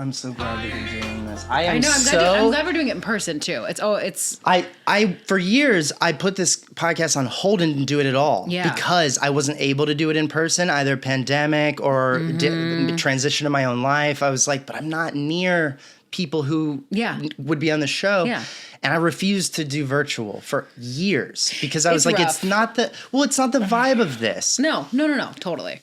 I'm so glad that you're doing this. I'm glad we're doing it in person too. I for years I put this podcast on hold and didn't do it at all. Yeah. Because I wasn't able to do it in person, either pandemic or transition to my own life. I was like, but I'm not near people who would be on the show. Yeah. And I refused to do virtual for years because I was like, rough. it's not the vibe of this. No, totally.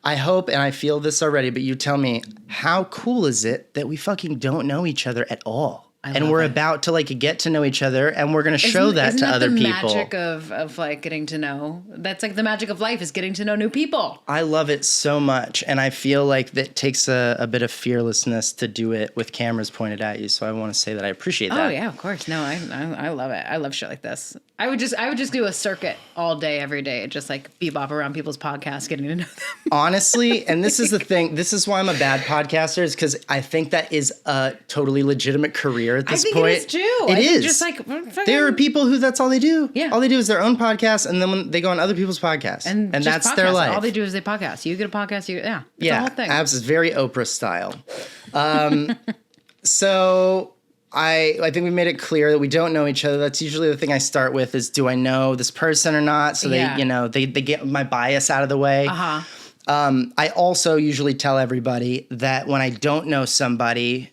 I hope, and I feel this already, but you tell me, how cool is it that we fucking don't know each other at all? And we're about to get to know each other, and we're going to show that to other people. Isn't that the magic of getting to know? That's the magic of life, is getting to know new people. I love it so much, and I feel like that takes a bit of fearlessness to do it with cameras pointed at you. So I want to say that I appreciate that. Oh yeah, of course. No, I love it. I love shit like this. I would just do a circuit all day, every day, just bebop around people's podcasts, getting to know them. Honestly, and this is the thing. This is why I'm a bad podcaster, is because I think that is a totally legitimate career at this point. I think it is too. It is. There are people who that's all they do. Yeah. All they do is their own podcast, and then when they go on other people's podcasts, and that's their life. All they do is they podcast. You get a podcast. It's the whole thing. Abs is very Oprah style. So I think we made it clear that we don't know each other. That's usually the thing I start with is, do I know this person or not? So they get my bias out of the way. I also usually tell everybody that when I don't know somebody,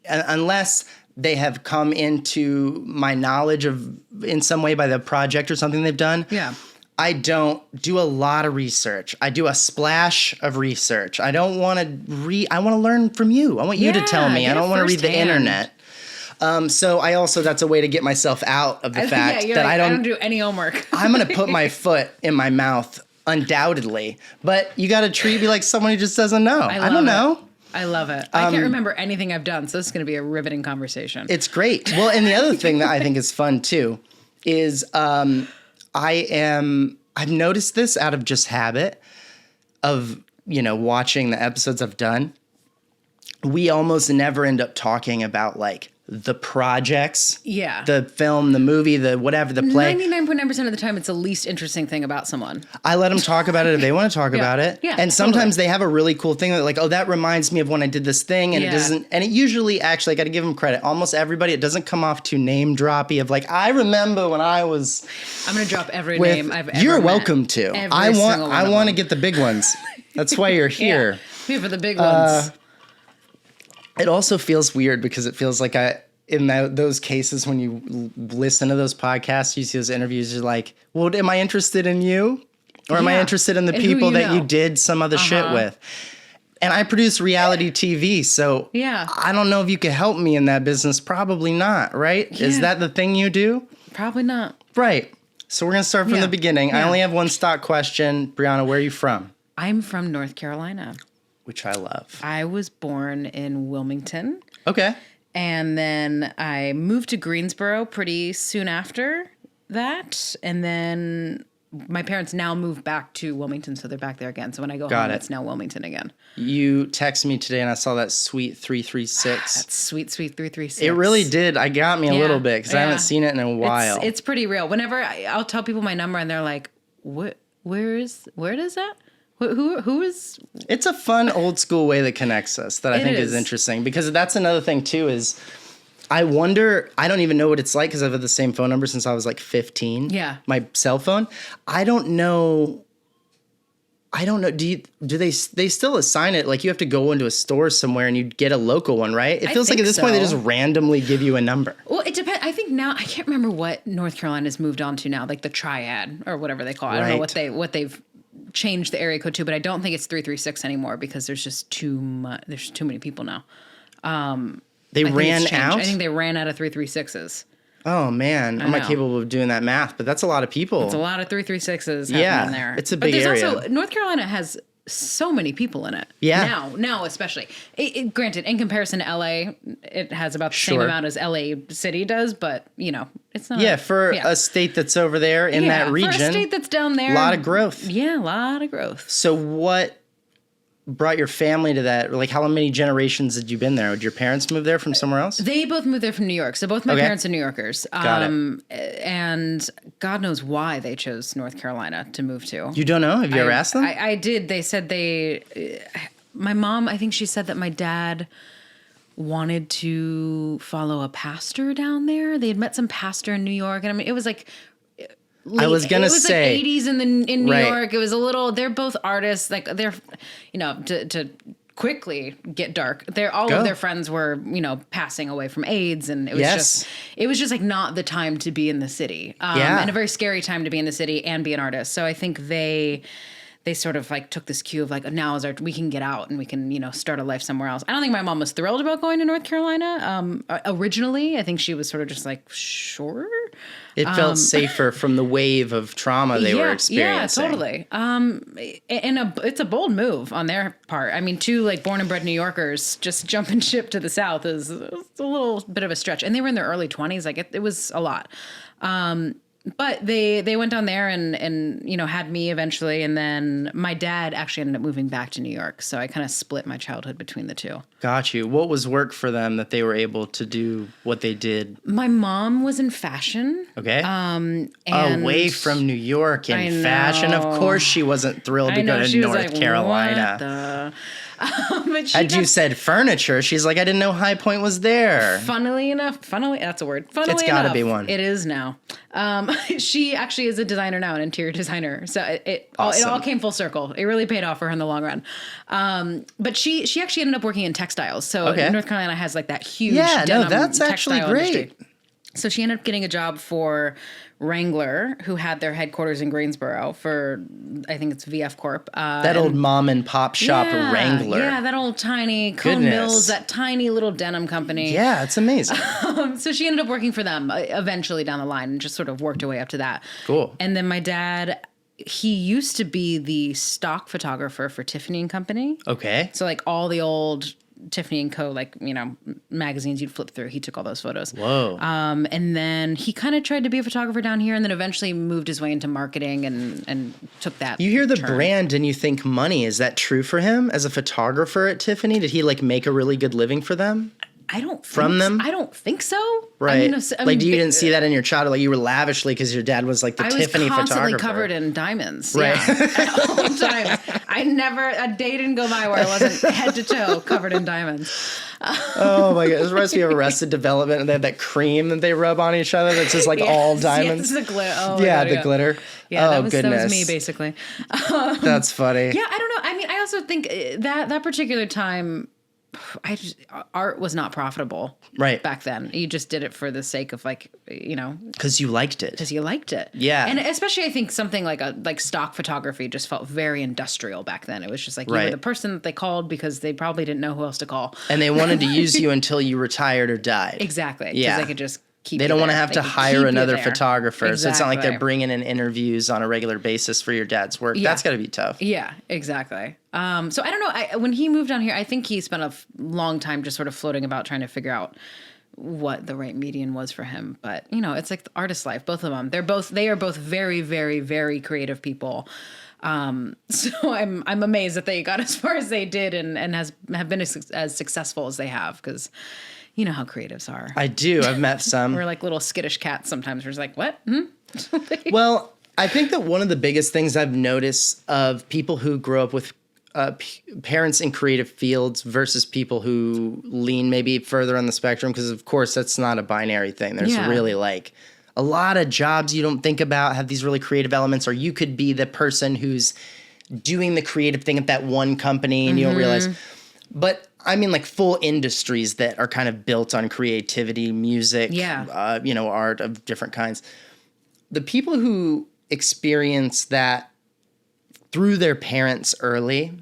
unless they have come into my knowledge of in some way by the project or something they've done. Yeah. I don't do a lot of research. I do a splash of research. I don't want to I want to learn from you. I want you to tell me. I don't want to read the internet. So that's a way to get myself out of the fact that I don't do any homework. I'm going to put my foot in my mouth undoubtedly, but you got to treat me like someone who just doesn't know. I don't know. I love it. I can't remember anything I've done, so this is going to be a riveting conversation. It's great. Well, and the other thing that I think is fun too is I've noticed this out of just habit of, watching the episodes I've done. We almost never end up talking about the projects, the film, the movie, the whatever, the play. 99.9% of the time, it's the least interesting thing about someone. I let them talk about it if they want to talk about it. Yeah, and sometimes they have a really cool thing that that reminds me of when I did this thing, and it doesn't. And it usually, actually, I got to give them credit. Almost everybody, it doesn't come off too name droppy of I remember when I was. I'm gonna drop every name I've ever. You're met. welcome to. I want to get the big ones. That's why you're here. Here for the big ones. It also feels weird because it feels like in those cases when you listen to those podcasts, you see those interviews, you're like, well, am I interested in you? Or am I interested in the people that you did some other shit with? And I produce reality TV, so I don't know if you could help me in that business. Probably not, right? Yeah. Is that the thing you do? Probably not. Right. So we're going to start from the beginning. Yeah. I only have one stock question. Briana, where are you from? I'm from North Carolina. Which I love. I was born in Wilmington. Okay. And then I moved to Greensboro pretty soon after that. And then my parents now moved back to Wilmington, so they're back there again. So when I go home, it's now Wilmington again. You texted me today, and I saw that sweet 336. That's sweet 336. It really did. I got me a little bit because I haven't seen it in a while. It's pretty real. Whenever I'll tell people my number, and they're like, "What? Where is that?" Who is? It's a fun old school way that connects us that I think is interesting, because that's another thing too is I wonder, I don't even know what it's like because I've had the same phone number since I was 15. Yeah. My cell phone. I don't know. Do they still assign it? You have to go into a store somewhere and you get a local one, right? It feels like at this point they just randomly give you a number. Well, it depends. I think now, I can't remember what North Carolina's moved on to now, the triad or whatever they call it. I don't know what they've changed the area code to, but I don't think it's 336 anymore because there's just too much. There's too many people now. They ran out? I think they ran out of 336s. Oh, man. I'm not capable of doing that math, but that's a lot of people. It's a lot of 336s happening there. It's a big area. But there's also, North Carolina has so many people in it. Yeah. Now especially. Granted, in comparison to LA, it has about the same amount as LA City does, but, it's not. Yeah, for a state that's over there in that region. For a state that's down there. A lot of growth. Yeah, a lot of growth. So what brought your family to that? How many generations had you been there? Did your parents move there from somewhere else? They both moved there from New York. So both my parents are New Yorkers. Got it. And God knows why they chose North Carolina to move to. You don't know? Have you ever asked them? I did. They said my mom, I think she said that my dad wanted to follow a pastor down there. They had met some pastor in New York. And I mean, it was like, I was gonna say, like 80s in New York. It was a little. They're both artists. Like they're, to quickly get dark. All of their friends were, passing away from AIDS, and it was just like not the time to be in the city. And a very scary time to be in the city and be an artist. So I think they sort of like took this cue of like, now is we can get out and we can, start a life somewhere else. I don't think my mom was thrilled about going to North Carolina. Originally, I think she was sort of just like, sure. It felt safer from the wave of trauma they were experiencing. Yeah, totally. And it's a bold move on their part. I mean, two like born and bred New Yorkers just jumping ship to the South is a little bit of a stretch. And they were in their early 20s. Like it was a lot. But they went down there and had me eventually, and then my dad actually ended up moving back to New York, so I kind of split my childhood between the two. Got you. What was work for them that they were able to do what they did? My mom was in fashion. Okay. And away from New York in fashion. Of course, she wasn't thrilled to go to North Carolina. But had you said furniture, she's like, I didn't know High Point was there. Funnily, that's a word. It's got to be one. It is now. She actually is a designer now, an interior designer. So it all came full circle. It really paid off for her in the long run. But she actually ended up working in textiles. So North Carolina has like that huge denim that's actually great. Industry. So she ended up getting a job for Wrangler, who had their headquarters in Greensboro for, I think it's VF Corp. That old mom and pop shop Wrangler. Yeah, that old tiny Cone Mills, that tiny little denim company. Yeah, it's amazing. So she ended up working for them eventually down the line and just sort of worked her way up to that. Cool. And then my dad, he used to be the stock photographer for Tiffany & Company. Okay. So like all the old Tiffany & Co., like, magazines you'd flip through. He took all those photos. Whoa. And then he kind of tried to be a photographer down here and then eventually moved his way into marketing and took that. You hear the brand and you think money. Is that true for him as a photographer at Tiffany? Did he like make a really good living for them? I don't think so. Right. You didn't see that in your childhood. Like you were lavishly because your dad was like the Tiffany photographer. I was constantly covered in diamonds. Right. Yeah, at all times. A day didn't go by where I wasn't head to toe covered in diamonds. Oh my God. This reminds me of Arrested Development, and they have that cream that they rub on each other that's just like all diamonds. Yes, the glitter. Oh, the glitter. Yeah, that was me basically. That's funny. Yeah, I don't know. I mean, I also think that particular time, art was not profitable back then. You just did it for the sake of because you liked it. Yeah. And especially I think something like stock photography just felt very industrial back then. It was just like you were the person that they called because they probably didn't know who else to call. And they wanted to use you until you retired or died. Exactly. Yeah. Because they could just they don't want to have to hire another photographer. Exactly. So it's not like they're bringing in interviews on a regular basis for your dad's work. Yeah. That's got to be tough. Yeah, exactly. So I don't know. When he moved down here, I think he spent a long time just sort of floating about trying to figure out what the right median was for him. But, it's like the artist life, both of them. They are both very, very, very creative people. So I'm amazed that they got as far as they did and have been as successful as they have because you know how creatives are. I do. I've met some. We're like little skittish cats sometimes. We're just like, what? Well, I think that one of the biggest things I've noticed of people who grow up with parents in creative fields versus people who lean maybe further on the spectrum, because of course that's not a binary thing. There's really like a lot of jobs you don't think about have these really creative elements, or you could be the person who's doing the creative thing at that one company and you don't realize. But I mean, like full industries that are kind of built on creativity, music, art of different kinds. The people who experience that through their parents early,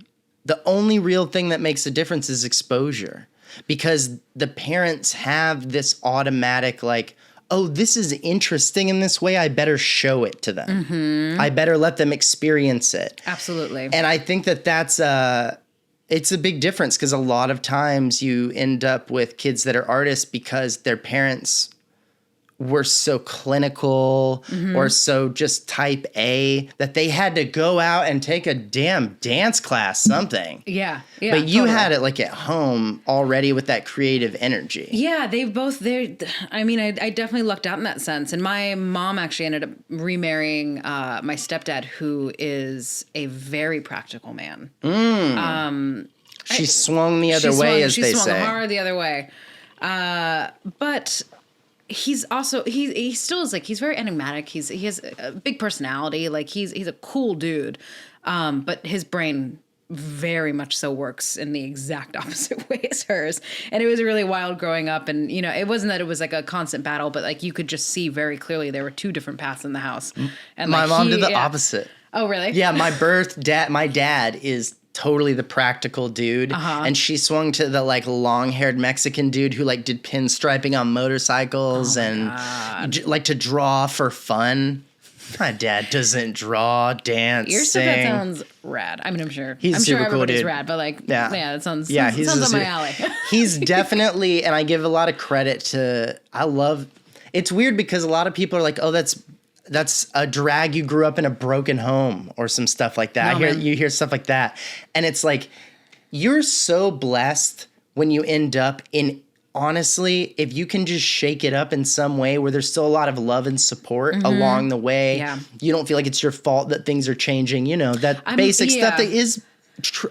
the only real thing that makes a difference is exposure, because the parents have this automatic like, oh, this is interesting in this way. I better show it to them. I better let them experience it. Absolutely. And I think that it's a big difference, because a lot of times you end up with kids that are artists because their parents were so clinical or so just type A that they had to go out and take a damn dance class, something. Yeah. But you had it like at home already with that creative energy. Yeah, I definitely lucked out in that sense. And my mom actually ended up remarrying my stepdad, who is a very practical man. She swung the other way, as they say. She swung hard the other way. But he's also he still is like, he's very enigmatic. He has a big personality. Like he's a cool dude. But his brain very much so works in the exact opposite way as hers. And it was really wild growing up. And, you know, it wasn't that it was like a constant battle, but like you could just see very clearly there were two different paths in the house. And my mom did the opposite. Oh, really? Yeah, my dad is totally the practical dude. And she swung to the like long-haired Mexican dude who like did pinstriping on motorcycles like to draw for fun. My dad doesn't draw, dance, Your stepdad sounds rad. I mean, I'm sure super everybody's cool dude. Rad, but like, that sounds on my alley. He's definitely, and I give a lot of credit to, it's weird because a lot of people are like, oh, that's a drag, you grew up in a broken home or some stuff like that. You hear stuff like that. And it's like, you're so blessed when you end up in, honestly, if you can just shake it up in some way where there's still a lot of love and support along the way, you don't feel like it's your fault that things are changing, you know, that basic stuff that is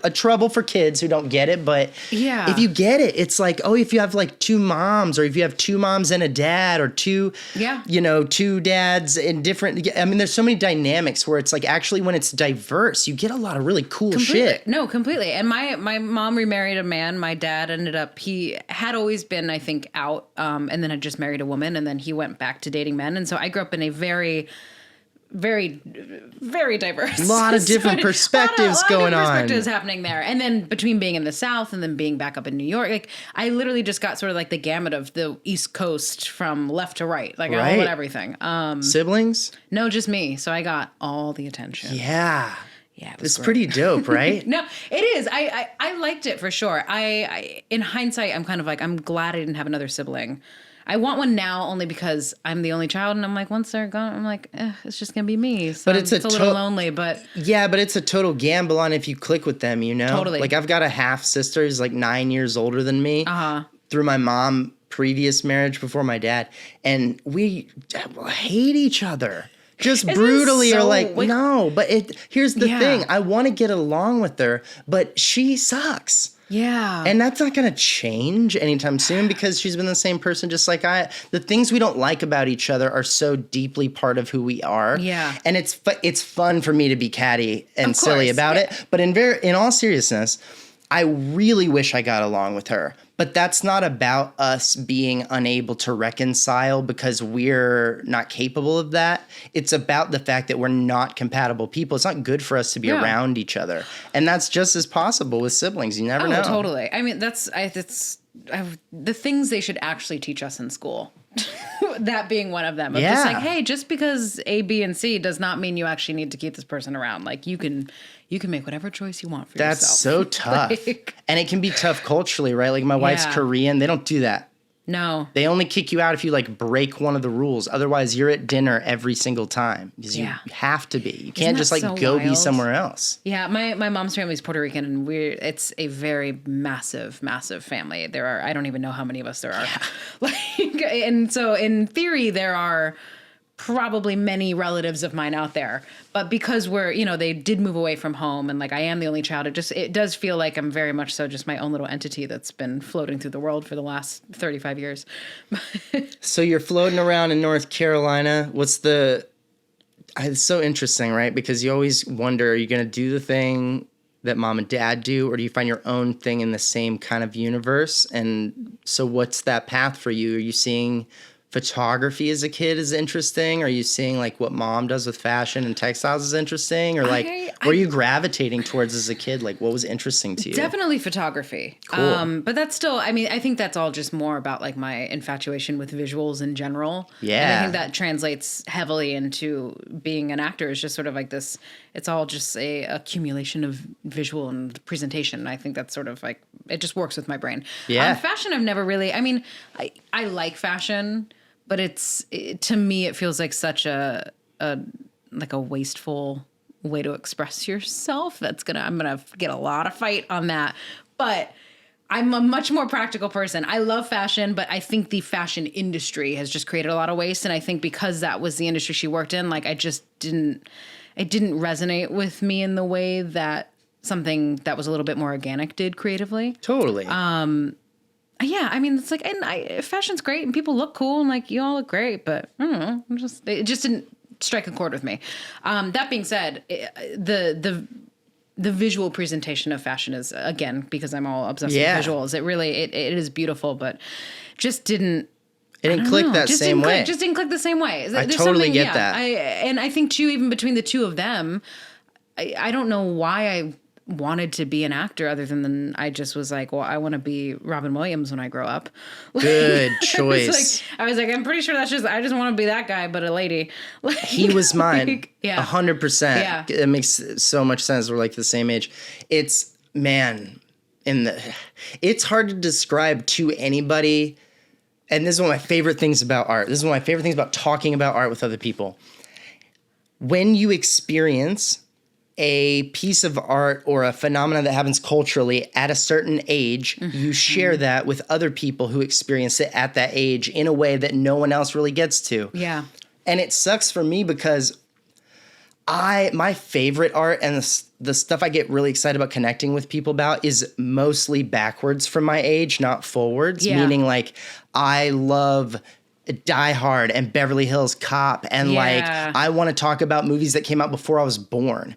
a trouble for kids who don't get it. But if you get it, it's like, oh, if you have like two moms, or if you have two moms and a dad, or two dads in different, I mean, there's so many dynamics where it's like, actually when it's diverse, you get a lot of really cool shit. No, completely. And my mom remarried a man. My dad ended up, he had always been, I think, out, and then had just married a woman, and then he went back to dating men. And so I grew up in a very, very, very diverse. A lot of different perspectives going on. Perspectives happening there. And then between being in the South and then being back up in New York, like I literally just got sort of like the gamut of the East Coast from left to right. Like I love everything. Siblings? No, just me. So I got all the attention. Yeah. Yeah, it's pretty dope, right? No, it is. I liked it for sure. I in hindsight, I'm kind of like, I'm glad I didn't have another sibling. I want one now only because I'm the only child, and I'm like, once they're gone, I'm like, it's just gonna be me. So but it's a little lonely, but but it's a total gamble on if you click with them, you know. Totally. Like I've got a half sister who's like 9 years older than me. Through my mom previous marriage before my dad, and we hate each other. Just brutally, or like, no. But here's the thing: I want to get along with her, but she sucks. Yeah. And that's not going to change anytime soon because she's been the same person just like I. The things we don't like about each other are so deeply part of who we are. Yeah. And it's fun for me to be catty and silly about it. But in all seriousness, I really wish I got along with her. But that's not about us being unable to reconcile because we're not capable of that. It's about the fact that we're not compatible people. It's not good for us to be around each other. And that's just as possible with siblings. You never know. Totally. I mean, that's the things they should actually teach us in school. That being one of them. Of just like, hey, just because A, B, and C does not mean you actually need to keep this person around. Like you can make whatever choice you want for yourself. That's so tough. And it can be tough culturally, right? Like my wife's Korean. They don't do that. No. They only kick you out if you like break one of the rules. Otherwise, you're at dinner every single time because you have to be. You can't just like go be somewhere else. Yeah, my mom's family is Puerto Rican, and it's a very massive, massive family. I don't even know how many of us there are. Yeah. And so in theory, there are probably many relatives of mine out there, but because they did move away from home, and like I am the only child, it does feel like I'm very much so just my own little entity that's been floating through the world for the last 35 years. So you're floating around in North Carolina. It's so interesting, right? Because you always wonder, are you going to do the thing that mom and dad do, or do you find your own thing in the same kind of universe? And so what's that path for you? Are you seeing photography as a kid is interesting? Are you seeing like what mom does with fashion and textiles is interesting? Or like, what are you gravitating towards as a kid? Like what was interesting to you? Definitely photography. Cool. But that's still, I mean, I think that's all just more about like my infatuation with visuals in general. Yeah. And I think that translates heavily into being an actor is just sort of like this, it's all just a accumulation of visual and presentation. And I think that's sort of like, it just works with my brain. Yeah. Fashion, I've never really, I mean, I like fashion, but to me, it feels like such a wasteful way to express yourself. I'm gonna get a lot of fight on that. But I'm a much more practical person. I love fashion, but I think the fashion industry has just created a lot of waste. And I think because that was the industry she worked in, like it didn't resonate with me in the way that something that was a little bit more organic did creatively. Totally. Yeah, I mean, it's like, and fashion's great and people look cool and like you all look great, but I don't know, it just didn't strike a chord with me. That being said, the visual presentation of fashion is, again, because I'm all obsessed with visuals, it is beautiful, but just didn't. It didn't click that same way. Just didn't click the same way. I totally get that. And I think too, even between the two of them, I don't know why I wanted to be an actor other than I just was like, well, I want to be Robin Williams when I grow up. Good choice. I was like, I'm pretty sure I just want to be that guy, but a lady. He was mine. 100%. Yeah. It makes so much sense. We're like the same age. It's, man, it's hard to describe to anybody. And this is one of my favorite things about art. This is one of my favorite things about talking about art with other people. When you experience a piece of art or a phenomenon that happens culturally at a certain age, you share that with other people who experience it at that age in a way that no one else really gets to. Yeah. And it sucks for me because my favorite art and the stuff I get really excited about connecting with people about is mostly backwards from my age, not forwards. Yeah. Meaning like I love Die Hard and Beverly Hills Cop and like I want to talk about movies that came out before I was born.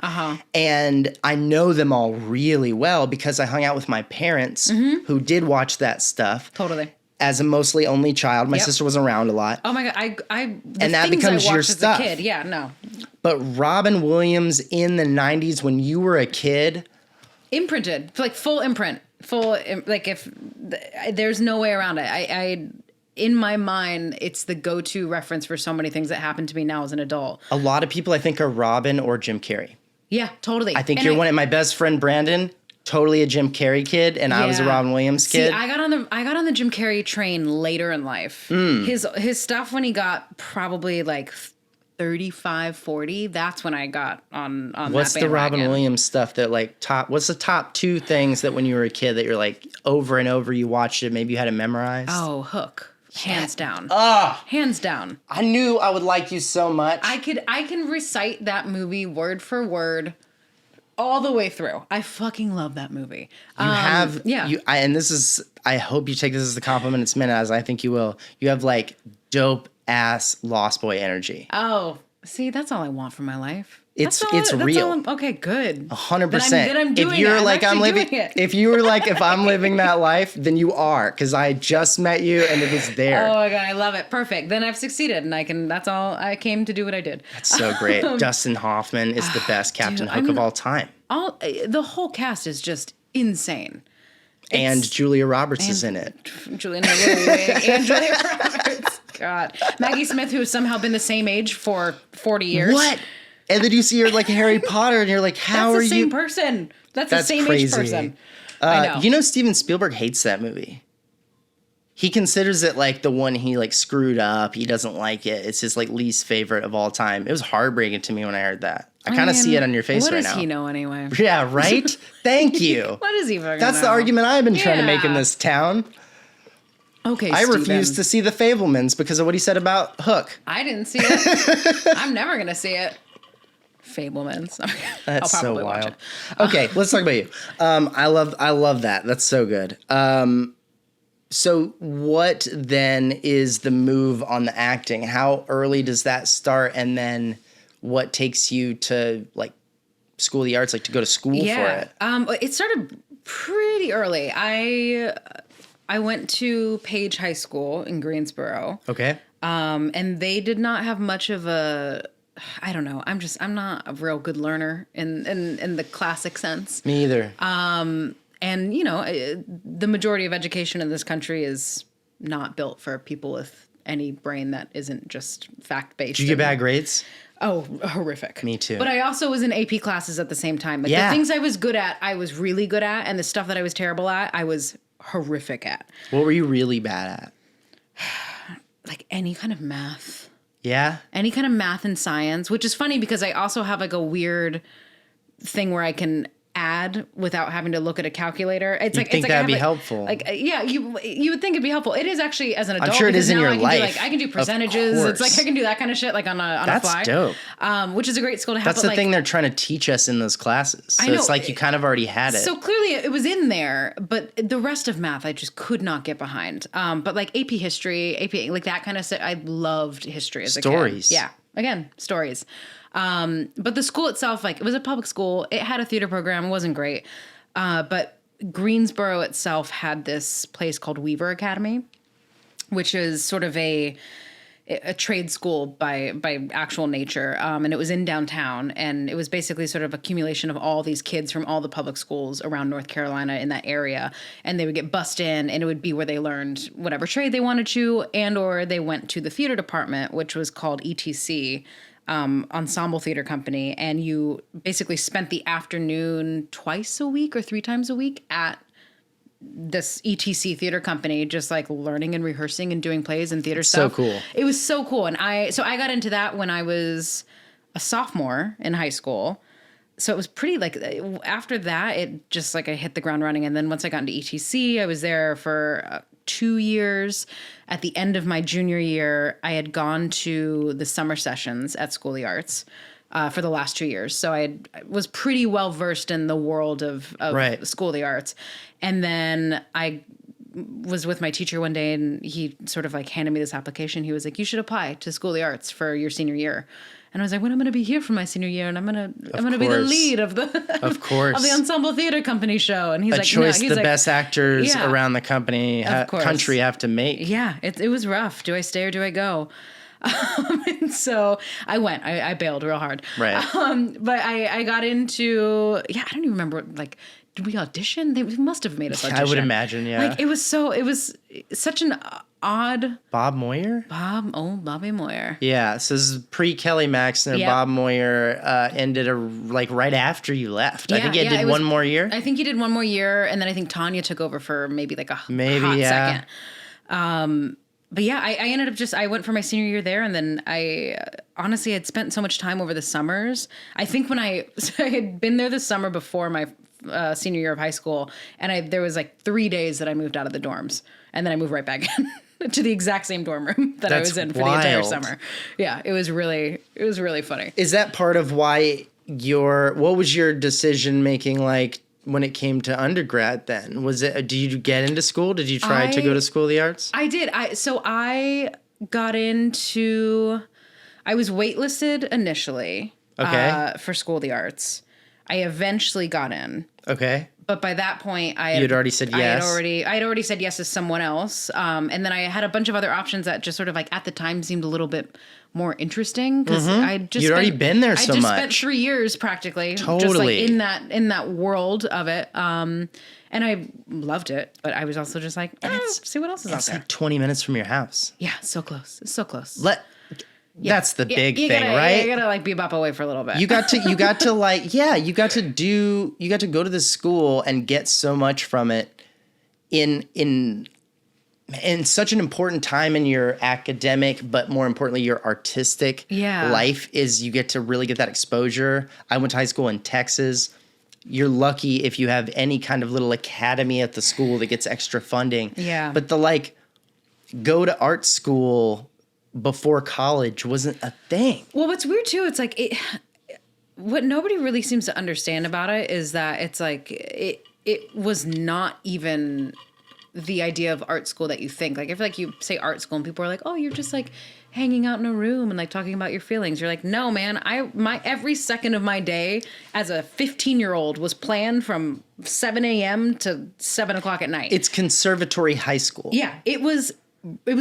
And I know them all really well because I hung out with my parents who did watch that stuff. Totally. As a mostly only child, my sister wasn't around a lot. Oh my God, and that becomes your stuff. As a kid. Yeah, no. But Robin Williams in the 90s when you were a kid, imprinted, like full imprint, like if there's no way around it. In my mind, it's the go-to reference for so many things that happen to me now as an adult. A lot of people I think are Robin or Jim Carrey. Yeah, totally. I think you're one of my best friend, Brandon, totally a Jim Carrey kid, and I was a Robin Williams kid. See, I got on the Jim Carrey train later in life. His stuff when he got probably like 35, 40, that's when I got on what's that bandwagon. The Robin Williams stuff that like what's the top two things that when you were a kid that you're like over and over you watched it, maybe you had it memorized? Oh, Hook. Hands down. Hands down. I knew I would like you so much. I can recite that movie word for word all the way through. I fucking love that movie. And this is, I hope you take this as the compliment it's meant as, I think you will. You have like dope ass Lost Boy energy. Oh, see, that's all I want from my life. It's real. Okay, good. 100%. Then I'm doing if you're it. like I'm living, if you were like if I'm living that life, then you are, because I just met you and it was there. Oh my God, I love it. Perfect. Then I've succeeded, and that's all. I came to do what I did. That's so great. Dustin Hoffman is the best Captain Hook of all time. The whole cast is just insane. And Julia Roberts is in it. Julia Roberts. God, Maggie Smith, who has somehow been the same age for 40 years. What? And then you see her like Harry Potter, and you're like, "How are you?" That's the same person. That's the same crazy. Age person. I know. You know, Steven Spielberg hates that movie. He considers it like the one he like screwed up. He doesn't like it. It's his like least favorite of all time. It was heartbreaking to me when I heard that. I kind of see it on your face right now. What does he know anyway? Yeah, right? Thank you. What is he fucking That's know? the argument I've been trying to make in this town. Okay, I refuse to see The Fabelmans because of what he said about Hook. I didn't see it. I'm never going to see it. Fabelmans. That's so wild. Okay, let's talk about you. I love that. That's so good. So what then is the move on the acting? How early does that start? And then what takes you to like School of the Arts, like to go to school for it? It started pretty early. I went to Page High School in Greensboro. Okay. And they did not have much of a, I don't know. I'm not a real good learner in the classic sense. Me either. And you know, the majority of education in this country is not built for people with any brain that isn't just fact-based. Did you get bad grades? Oh, horrific. Me too. But I also was in AP classes at the same time. Like the things I was good at, I was really good at. And the stuff that I was terrible at, I was horrific at. What were you really bad at? Like any kind of math. Yeah? Any kind of math and science, which is funny because I also have like a weird thing where I can add without having to look at a calculator. It's You'd think that'd be helpful. You would think it'd be helpful. It is actually as an adult. I'm sure it is in your life. I can do percentages. It's like I can do that kind of shit like on a fly. That's dope. Which is a great skill to have. That's the thing they're trying to teach us in those classes. So it's like you kind of already had it. So clearly it was in there, but the rest of math I just could not get behind. But like AP history, AP like that kind of stuff. I loved history as a kid. Stories. Yeah. Again, stories. But the school itself, like it was a public school. It had a theater program. It wasn't great. But Greensboro itself had this place called Weaver Academy, which is sort of a trade school by actual nature. And it was in downtown, and it was basically sort of accumulation of all these kids from all the public schools around North Carolina in that area. And they would get bussed in, and it would be where they learned whatever trade they wanted to, and or they went to the theater department, which was called ETC, Ensemble Theater Company. And you basically spent the afternoon twice a week or 3 times a week at this ETC theater company, just like learning and rehearsing and doing plays and theater stuff. So cool. It was so cool. And I got into that when I was a sophomore in high school. So it was pretty like after that, it just like I hit the ground running. And then once I got into ETC, I was there for 2 years. At the end of my junior year, I had gone to the summer sessions at School of the Arts for the last 2 years. So I was pretty well versed in the world of right. School of the Arts. And then I was with my teacher one day, and he sort of like handed me this application. He was like, "You should apply to School of the Arts for your senior year." And I was like, "When I'm going to be here for my senior year, and I'm going to be the lead of the of the Ensemble Theater Company show." And he's like, choice no. He's the best actors around the country have to make. Yeah, it was rough. Do I stay or do I go? And so I went. I bailed real hard. Right. But I got into I don't even remember like. Did we audition? They must have made us audition. I would imagine, yeah. Like it was such an odd. Bob Moyer? Bobby Moyer. Yeah, so this is pre-Kelly Maxner. Yep. Bob Moyer ended right after you left. Yeah, I think he did one more year. I think he did one more year, and then I think Tanya took over for maybe like a hot second. But yeah, I ended up I went for my senior year there, and then I honestly had spent so much time over the summers. I think when I had been there the summer before my senior year of high school, and there was like 3 days that I moved out of the dorms, and then I moved right back in to the exact same dorm room that I was in for the entire summer. Yeah, it was really funny. Is that part of why what was your decision making like when it came to undergrad then? Was it, did you get into school? Did you try to go to School of the Arts? I did. I got into, I was waitlisted initially for School of the Arts. I eventually got in. Okay. But by that point, you'd already said yes. I had already said yes to someone else. And then I had a bunch of other options that just sort of like at the time seemed a little bit more interesting because you'd already been there so much. I just spent 3 years practically totally just like in that world of it. And I loved it, but I was also just like, see what else is out there. It's like 20 minutes from your house. Yeah, so close. It's so close. That's the big thing, right? You gotta like bebop away for a little bit. You got to go to this school and get so much from it in such an important time in your academic, but more importantly, your artistic life is you get to really get that exposure. I went to high school in Texas. You're lucky if you have any kind of little academy at the school that gets extra funding. Yeah. But go to art school before college wasn't a thing. Well, what's weird too, it's like what nobody really seems to understand about it is that it's like it was not even the idea of art school that you think. Like I feel like you say art school and people are like, "Oh, you're just like hanging out in a room and like talking about your feelings." You're like, "No, man, my every second of my day as a 15-year-old was planned from 7 a.m. to 7 o'clock at night." It's conservatory high school. Yeah, it was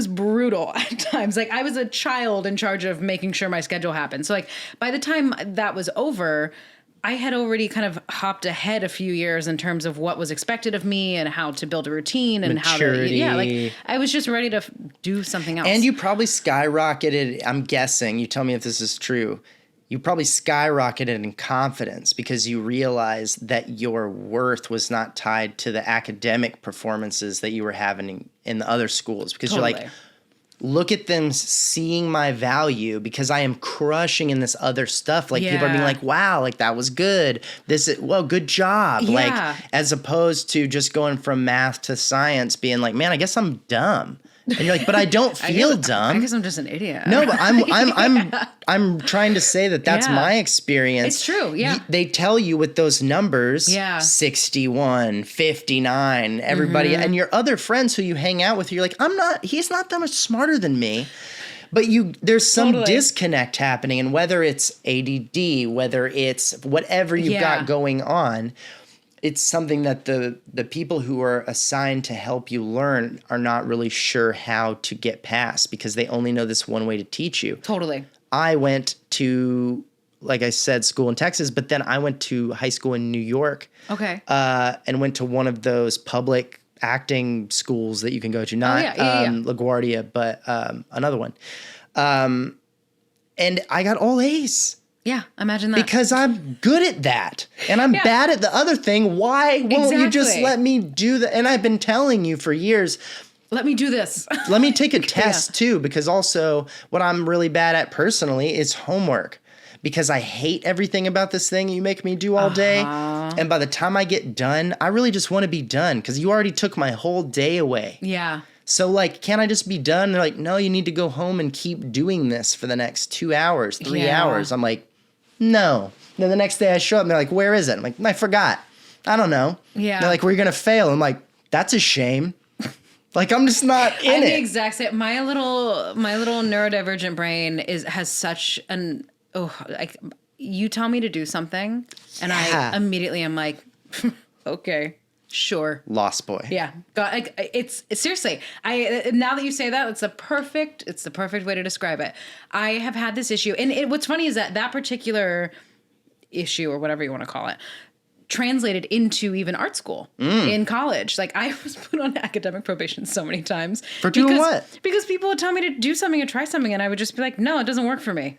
brutal at times. Like I was a child in charge of making sure my schedule happened. So like by the time that was over, I had already kind of hopped ahead a few years in terms of what was expected of me and how to build a routine and maturity. like I was just ready to do something else. And you probably skyrocketed, I'm guessing, you tell me if this is true, you probably skyrocketed in confidence because you realized that your worth was not tied to the academic performances that you were having in the other schools. Because you're like, look at them seeing my value because I am crushing in this other stuff. Like people are being like, wow, like that was good. Good job. Yeah. Like as opposed to just going from math to science being like, man, I guess I'm dumb. And you're like, but I don't feel dumb. I guess I'm just an idiot. No, but I'm trying to say that's my experience. It's true. Yeah. They tell you with those numbers, 61, 59, everybody, and your other friends who you hang out with, you're like, he's not that much smarter than me. But there's some disconnect happening, and whether it's ADD, whether it's whatever you've got going on, it's something that the people who are assigned to help you learn are not really sure how to get past because they only know this one way to teach you. Totally. I went to, like I said, school in Texas, but then I went to high school in New York. Okay. And went to one of those public acting schools that you can go to. Not LaGuardia, but another one. And I got all A's. Yeah, imagine that. Because I'm good at that. And I'm bad at the other thing. Why won't you just let me do that? And I've been telling you for years. Let me do this. Let me take a test too. Because also what I'm really bad at personally is homework. Because I hate everything about this thing you make me do all day. And by the time I get done, I really just want to be done. Because you already took my whole day away. Yeah. So, like, can't I just be done? And they're like, no, you need to go home and keep doing this for the next 2 hours, 3 hours. I'm like, no. Then the next day I show up and they're like, where is it? I'm like, I forgot. I don't know. Yeah. They're like, we're going to fail. I'm like, that's a shame. Like, I'm just not in it. I'm the exact same. My little neurodivergent brain has such an, you tell me to do something and I immediately am like, okay. Sure. Lost boy. Yeah. God, like, it's seriously, now that you say that, it's the perfect way to describe it. I have had this issue. And what's funny is that particular issue or whatever you want to call it translated into even art school in college. Like I was put on academic probation so many times. For doing what? Because people would tell me to do something or try something and I would just be like, no, it doesn't work for me.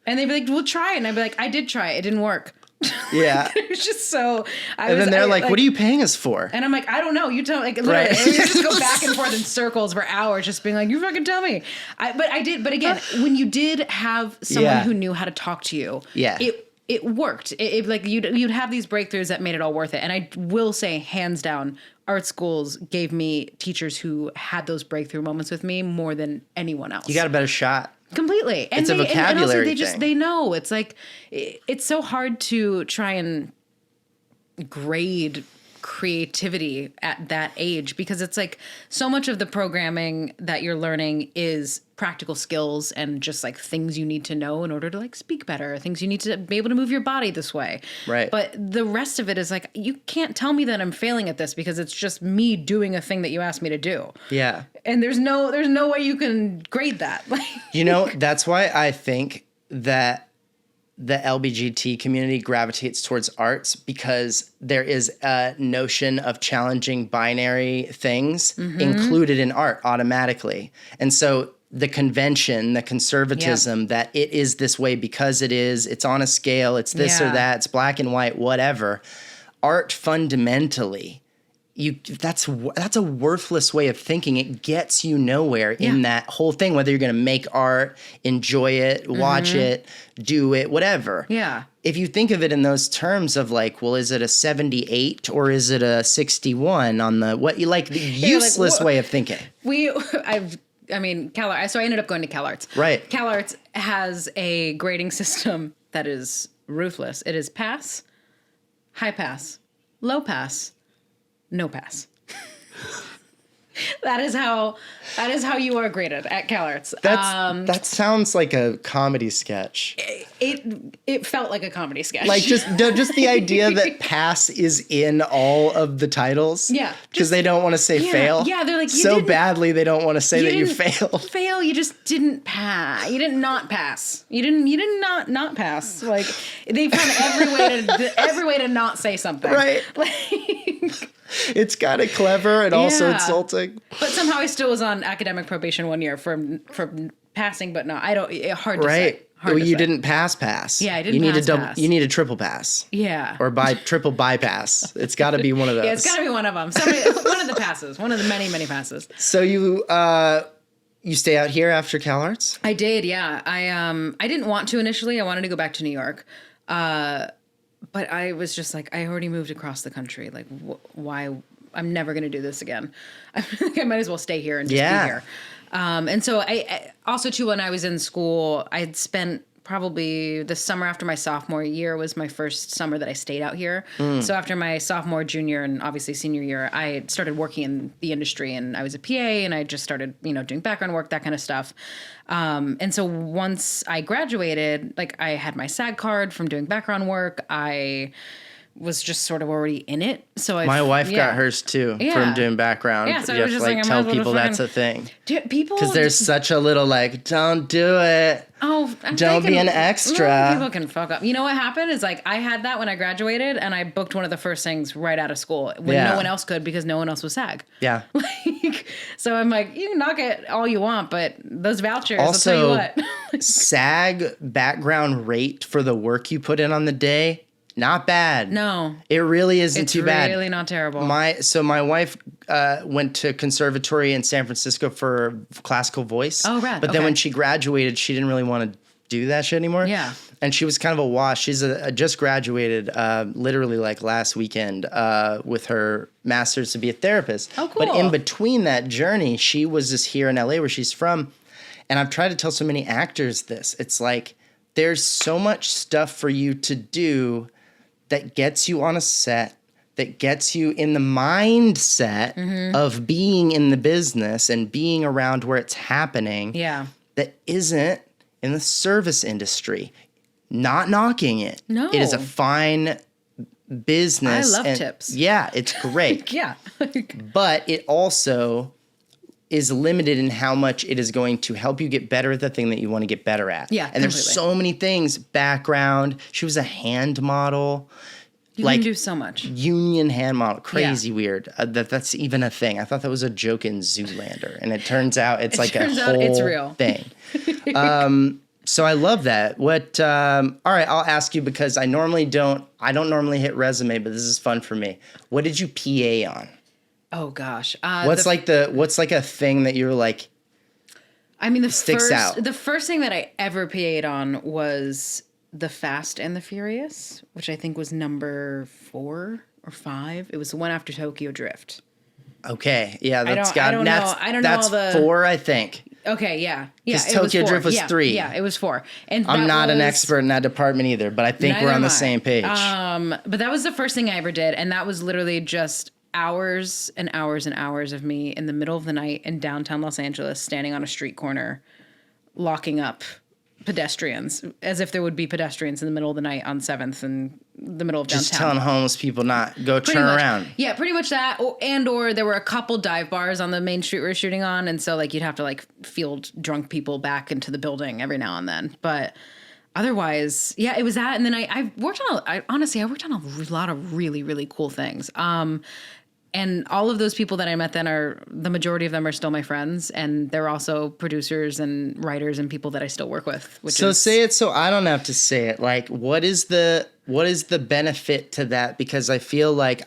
And they'd be like, well, try it. And I'd be like, I did try it. It didn't work. Yeah. It was just so. Then they're like, what are you paying us for? And I'm like, I don't know. You tell me. Like, literally, we just go back and forth in circles for hours, just being like, you fucking tell me. But again, when you did have someone who knew how to talk to you, it worked. It like you'd have these breakthroughs that made it all worth it. And I will say, hands down, art schools gave me teachers who had those breakthrough moments with me more than anyone else. You got a better shot. Completely. And it's a vocabulary and also they know. It's like, it's so hard to try and grade creativity at that age because it's like so much of the programming that you're learning is practical skills and just like things you need to know in order to like speak better, things you need to be able to move your body this way. Right. But the rest of it is like, you can't tell me that I'm failing at this because it's just me doing a thing that you asked me to do. Yeah. And there's no way you can grade that. You know, that's why I think that the LBGT community gravitates towards arts because there is a notion of challenging binary things included in art automatically. And so the convention, the conservatism that it is this way because it's on a scale, it's this or that, it's black and white, whatever. Art fundamentally, that's a worthless way of thinking. It gets you nowhere in that whole thing, whether you're going to make art, enjoy it, watch it, do it, whatever. Yeah. If you think of it in those terms of like, well, is it a 78 or is it a 61 on the useless way of thinking? CalArts. So I ended up going to CalArts. Right. CalArts has a grading system that is ruthless. It is pass, high pass, low pass, no pass. That is how you are graded at CalArts. That sounds like a comedy sketch. It felt like a comedy sketch. Like just the idea that pass is in all of the titles. Yeah. Because they don't want to say fail. Yeah, they're like so badly they don't want to say that you failed. Fail, you just didn't pass. You did not pass. You didn't not pass. Like they found every way to not say something. Right. It's kind of clever and also insulting. But somehow I still was on academic probation 1 year for passing, but no, hard to say. You didn't pass. Yeah, I didn't pass. You need a triple pass. Yeah. Or triple bypass. It's got to be one of those. Yeah, it's got to be one of them. One of the passes. One of the many, many passes. So you you stay out here after Cal Arts? I did, yeah. I didn't want to initially. I wanted to go back to New York. But I was just like, I already moved across the country. Like, why? I'm never going to do this again. I think I might as well stay here and just be here. And so I also too, when I was in school, I had spent probably the summer after my sophomore year was my first summer that I stayed out here. So after my sophomore, junior, and obviously senior year, I started working in the industry, and I was a PA, and I just started, doing background work, that kind of stuff. And so once I graduated, like I had my SAG card from doing background work. I was just sort of already in it. So my wife got hers too from doing background. Yeah, so you I was have just to tell people that's a thing. People, because there's such a little don't do it. Oh, don't be an extra. People can fuck up. You know what happened is like I had that when I graduated, and I booked one of the first things right out of school when no one else could because no one else was SAG. Yeah. So I'm like, you can knock it all you want, but those vouchers, also, I'll tell you what. SAG background rate for the work you put in on the day. Not bad. No. It really isn't too bad. It's really not terrible. My wife went to conservatory in San Francisco for classical voice. Oh, rad. But then when she graduated, she didn't really want to do that shit anymore. Yeah. And she was kind of a wash. She's just graduated literally like last weekend with her master's to be a therapist. Oh, cool. But in between that journey, she was just here in LA where she's from. And I've tried to tell so many actors this. It's like there's so much stuff for you to do that gets you on a set, that gets you in the mindset of being in the business and being around where it's happening. Yeah. That isn't in the service industry. Not knocking it. No. It is a fine business. I love tips. Yeah, it's great. Yeah. But it also is limited in how much it is going to help you get better at the thing that you want to get better at. Yeah, and there's so many things. Background. She was a hand model. You can do so much. Union hand model. Crazy weird. That's even a thing. I thought that was a joke in Zoolander. And it turns out it's like a whole real thing. So I love that. All right, I'll ask you because I don't normally hit resume, but this is fun for me. What did you PA on? Oh gosh. What's like a thing that you're like? I mean, sticks out. The first thing that I ever PA'd on was The Fast and the Furious, which I think was number 4 or 5. It was the one after Tokyo Drift. Okay, yeah, I don't know that's 4, I think. Okay, yeah. Because Tokyo Drift was 3. Yeah, it was 4. And I'm not an expert in that department either, but I think we're on the same page. But that was the first thing I ever did, and that was literally just hours and hours and hours of me in the middle of the night in downtown Los Angeles, standing on a street corner, locking up pedestrians as if there would be pedestrians in the middle of the night on 7th in the middle of downtown. Just telling homeless people not go turn around. Yeah, pretty much that. Or there were a couple dive bars on the main street we were shooting on. And so like you'd have to like field drunk people back into the building every now and then. But otherwise, yeah, it was that. And then I worked on a lot of really, really cool things. And all of those people that I met then the majority of them are still my friends. And they're also producers and writers and people that I still work with. Say it so I don't have to say it. Like, what is the benefit to that? Because I feel like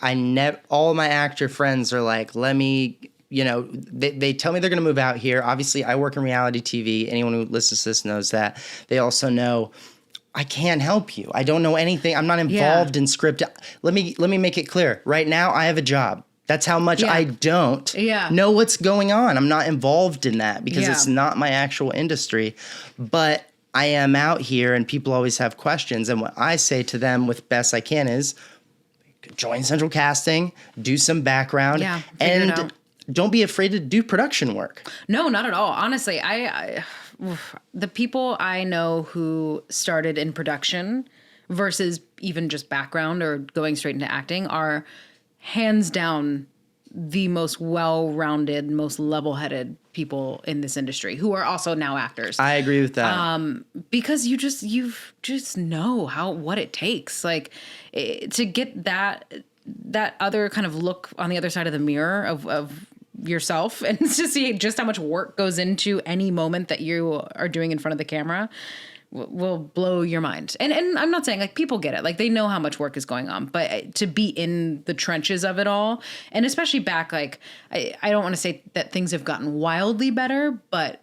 all my actor friends are like, let me, they tell me they're going to move out here. Obviously, I work in reality TV. Anyone who listens to this knows that. They also know I can't help you. I don't know anything. I'm not involved in script. Let me make it clear. Right now, I have a job. That's how much I don't know what's going on. I'm not involved in that because it's not my actual industry. But I am out here and people always have questions. And what I say to them with best I can is join Central Casting, do some background, and don't be afraid to do production work. No, not at all. Honestly, the people I know who started in production versus even just background or going straight into acting are hands down the most well-rounded, most level-headed people in this industry who are also now actors. I agree with that. Because you just know what it takes, like to get that other kind of look on the other side of the mirror of yourself and to see just how much work goes into any moment that you are doing in front of the camera will blow your mind. And I'm not saying like people get it, like they know how much work is going on, but to be in the trenches of it all, and especially back, like I don't want to say that things have gotten wildly better, but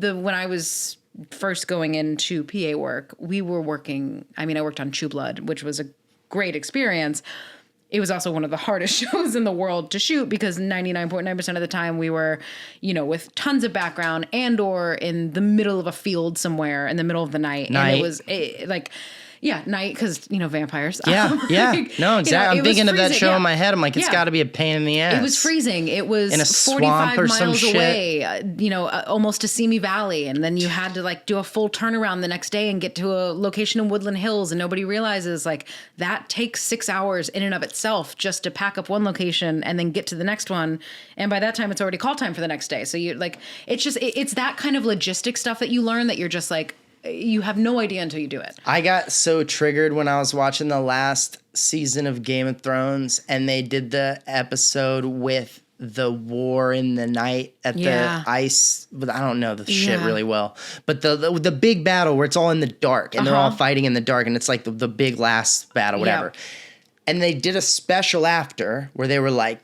when I was first going into PA work, we were working, I worked on True Blood, which was a great experience. It was also one of the hardest shows in the world to shoot because 99.9% of the time we were, with tons of background and or in the middle of a field somewhere in the middle of the night. And it was night because, vampires. Yeah. No, exactly. I'm thinking of that show in my head. I'm like, it's got to be a pain in the ass. It was freezing. It was in a 45 or miles some away, almost to Simi Valley. And then you had to do a full turnaround the next day and get to a location in Woodland Hills. And nobody realizes that takes 6 hours in and of itself just to pack up one location and then get to the next one. And by that time, it's already call time for the next day. So it's that kind of logistic stuff that you learn that you're just you have no idea until you do it. I got so triggered when I was watching the last season of Game of Thrones and they did the episode with the war in the night at the ice. But I don't know the shit really well. But the big battle where it's all in the dark and they're all fighting in the dark and it's like the big last battle, whatever. Yep. And they did a special after where they were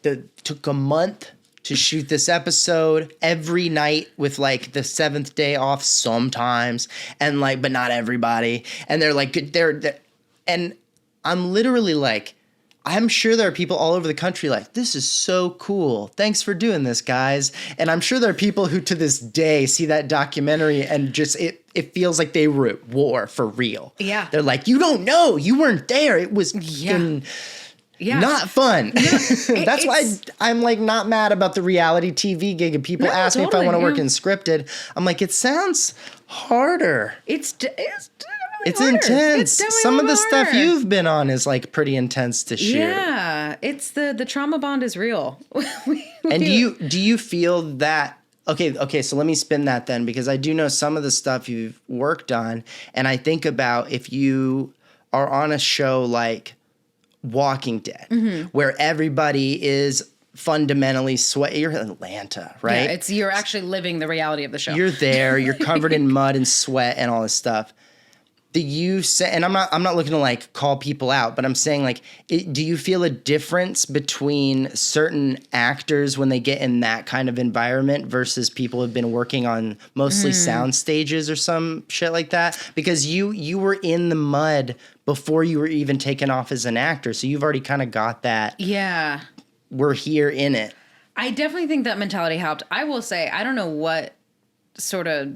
took a month to shoot this episode every night with the seventh day off sometimes and but not everybody. And they're and I'm literally I'm sure there are people all over the country this is so cool. Thanks for doing this, guys. And I'm sure there are people who to this day see that documentary and just it feels like they were at war for real. Yeah. They're you don't know. You weren't there. It was not fun. No, that's why I'm not mad about the reality TV gig. And people ask me if I want to work in scripted. I'm it sounds harder. It's intense. Some of the stuff you've been on is pretty intense to shoot. Yeah, it's the trauma bond is real. And do you feel that? Okay. So let me spin that then, because I do know some of the stuff you've worked on, and I think about if you are on a show like Walking Dead, where everybody is fundamentally sweat. You're in Atlanta, right? Yeah, you're actually living the reality of the show. You're there. You're covered in mud and sweat and all this stuff. Do you say? And I'm not looking to call people out, but I'm saying do you feel a difference between certain actors when they get in that kind of environment versus people who've been working on mostly sound stages or some shit like that? Because you were in the mud before you were even taken off as an actor, so you've already kind of got that. Yeah, we're here in it. I definitely think that mentality helped. I will say I don't know what sort of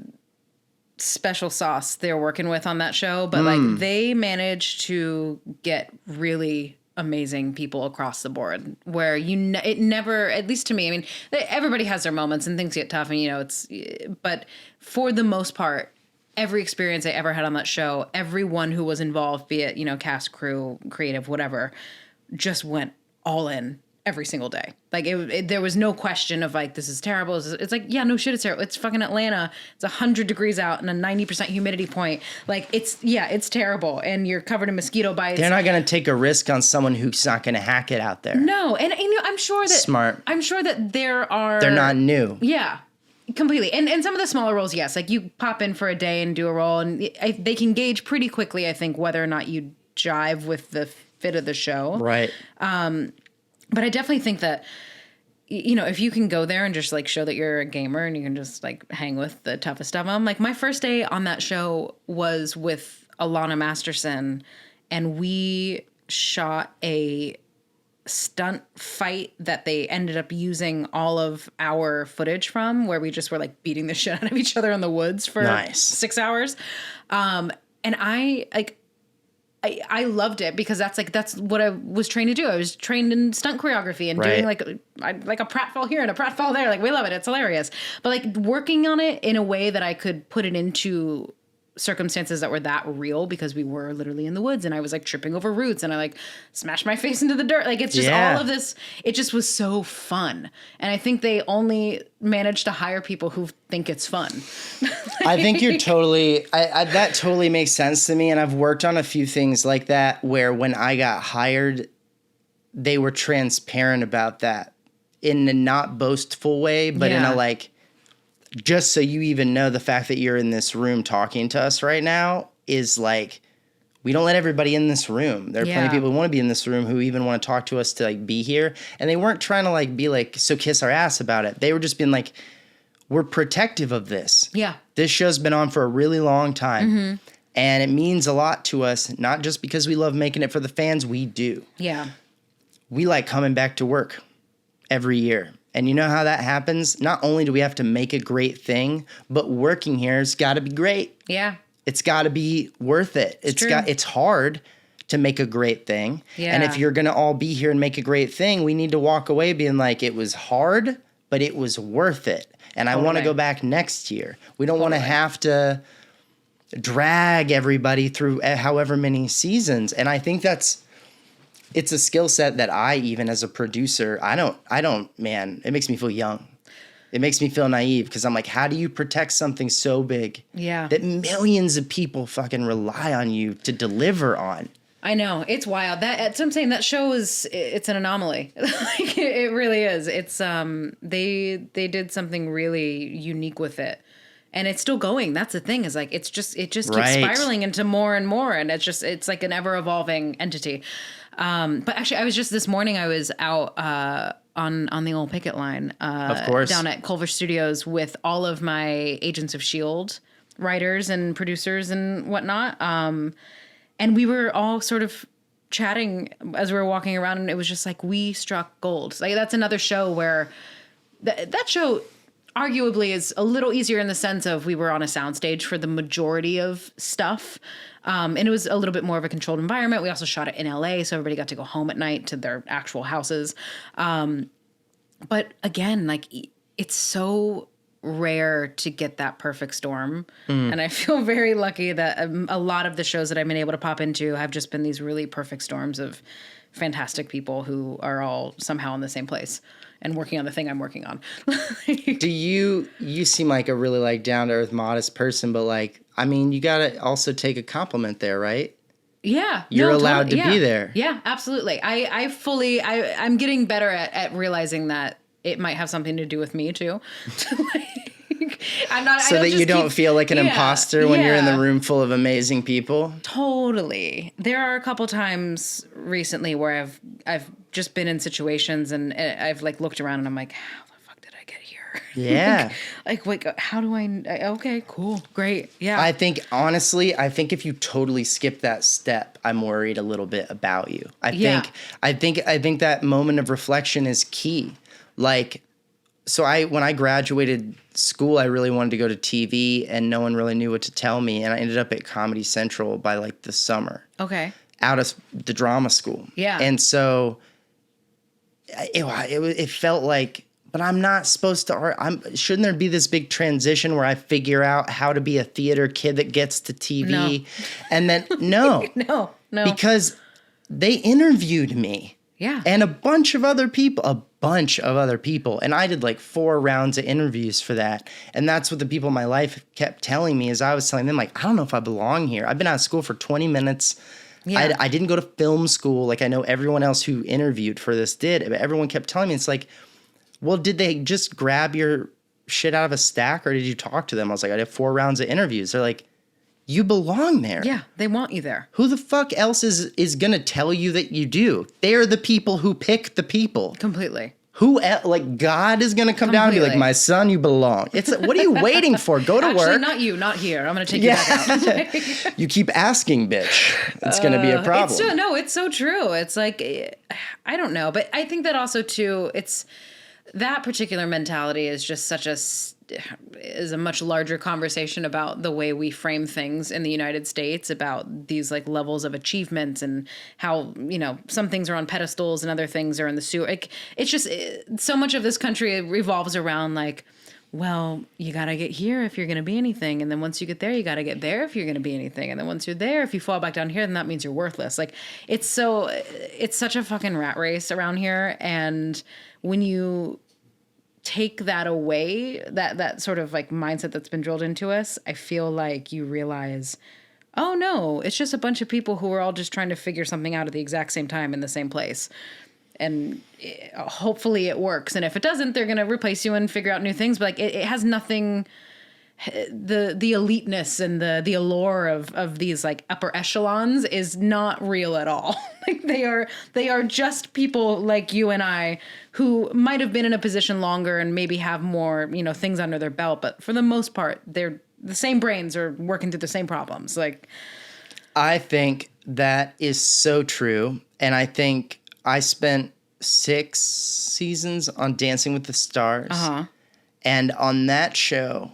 special sauce they're working with on that show, but they managed to get really amazing people across the board where it never, at least to me, everybody has their moments and things get tough and but for the most part, every experience I ever had on that show, everyone who was involved, be it, cast, crew, creative, whatever, just went all in every single day. There was no question of this is terrible. It's yeah, no shit, it's terrible. It's fucking Atlanta. It's 100 degrees out and a 90% humidity point. It's terrible. And you're covered in mosquito bites. They're not going to take a risk on someone who's not going to hack it out there. No. And I'm sure that smart. I'm sure that they're not new. Yeah. Completely. And some of the smaller roles, yes. You pop in for a day and do a role and they can gauge pretty quickly, I think, whether or not you jive with the fit of the show. Right. But I definitely think that, if you can go there and just show that you're a gamer and you can just hang with the toughest of them. My first day on that show was with Alana Masterson and we shot a stunt fight that they ended up using all of our footage from, where we just were beating the shit out of each other in the woods for 6 hours. And I loved it because that's what I was trained to do. I was trained in stunt choreography and doing a pratfall here and a pratfall there. We love it. It's hilarious. But working on it in a way that I could put it into circumstances that were that real, because we were literally in the woods and I was tripping over roots and I smashed my face into the dirt. It's just all of this. It just was so fun. And I think they only managed to hire people who think it's fun. I think you're totally, that totally makes sense to me. And I've worked on a few things like that where when I got hired, they were transparent about that in a not boastful way, but in a just so you even know, the fact that you're in this room talking to us right now is we don't let everybody in this room. There are plenty of people who want to be in this room who even want to talk to us to be here. And they weren't trying to be so kiss our ass about it. They were just being we're protective of this. Yeah. This show's been on for a really long time. And it means a lot to us, not just because we love making it for the fans, we do. Yeah. We like coming back to work every year. And you know how that happens? Not only do we have to make a great thing, but working here has got to be great. Yeah. It's got to be worth it. It's hard to make a great thing. Yeah. And if you're going to all be here and make a great thing, we need to walk away being like, it was hard, but it was worth it. And I want to go back next year. We don't want to have to drag everybody through however many seasons. And I think it's a skill set that I, even as a producer, man, it makes me feel young. It makes me feel naive because I'm like, how do you protect something so big that millions of people fucking rely on you to deliver on? I know, it's wild. That's what I'm saying. That show it's an anomaly. Like, it really is. It's they did something really unique with it. And it's still going. That's the thing, is like, it just keeps spiraling into more and more. And it's like an ever evolving entity. But actually, this morning I was out on the old picket line, of course, down at Culver Studios with all of my Agents of S.H.I.E.L.D. writers and producers and whatnot. And we were all sort of chatting as we were walking around, and it was just like, we struck gold. Like, that's another show where that show arguably is a little easier in the sense of we were on a soundstage for the majority of stuff. And it was a little bit more of a controlled environment. We also shot it in LA, so everybody got to go home at night to their actual houses. But again, like, it's so rare to get that perfect storm. And I feel very lucky that a lot of the shows that I've been able to pop into have just been these really perfect storms of fantastic people who are all somehow in the same place and working on the thing I'm working on. Do you seem like a really like down to earth, modest person, but like, I mean, you gotta also take a compliment there, right? Yeah. You're allowed to be there. Yeah, absolutely. I'm getting better at realizing that it might have something to do with me too. I'm not, so that you don't feel like an imposter when you're in the room full of amazing people. Totally. There are a couple times recently where I've just been in situations and I've like looked around and I'm like, how the fuck did I get here? Yeah. Like, wait, how do okay, cool, great. Yeah. I think if you totally skip that step, I'm worried a little bit about you. I think that moment of reflection is key. Like, so when I graduated school, I really wanted to go to TV and no one really knew what to tell me. And I ended up at Comedy Central by like the summer. Okay. Out of the drama school. Yeah. And so it felt like, but I'm not supposed to, shouldn't there be this big transition where I figure out how to be a theater kid that gets to TV? No. And then, no. No. Because they interviewed me. Yeah. And a bunch of other people. And I did like 4 rounds of interviews for that. And that's what the people in my life kept telling me, as I was telling them, like, I don't know if I belong here. I've been out of school for 20 minutes. Yeah. I didn't go to film school like I know everyone else who interviewed for this did. But everyone kept telling me, it's like, well, did they just grab your shit out of a stack or did you talk to them? I was like, I did 4 rounds of interviews. They're like, you belong there. Yeah, they want you there. Who the fuck else is going to tell you that you do? They're the people who pick the people. Completely. Like, God is going to come down and be like, my son, you belong. It's what are you waiting for? Go to work. Actually, not you, not here. I'm going to take you back out. You keep asking, bitch. It's going to be a problem. It's so true. It's like, I don't know. But I think that also, too, it's that particular mentality is just is a much larger conversation about the way we frame things in the United States, about these like levels of achievements and how, some things are on pedestals and other things are in the sewer. It's just so much of this country revolves around like, well, you got to get here if you're going to be anything. And then once you get there, you got to get there if you're going to be anything. And then once you're there, if you fall back down here, then that means you're worthless. Like, it's such a fucking rat race around here. And when you take that away, that sort of like mindset that's been drilled into us, I feel like you realize, oh no, it's just a bunch of people who are all just trying to figure something out at the exact same time in the same place. And hopefully it works. And if it doesn't, they're going to replace you and figure out new things. But like, it has nothing the eliteness and the allure of these like upper echelons is not real at all. Like they are just people like you and I who might have been in a position longer and maybe have more, things under their belt, but for the most part, they're the same brains are working through the same problems. Like, I think that is so true. And I think I spent 6 seasons on Dancing with the Stars. Uh-huh. And on that show,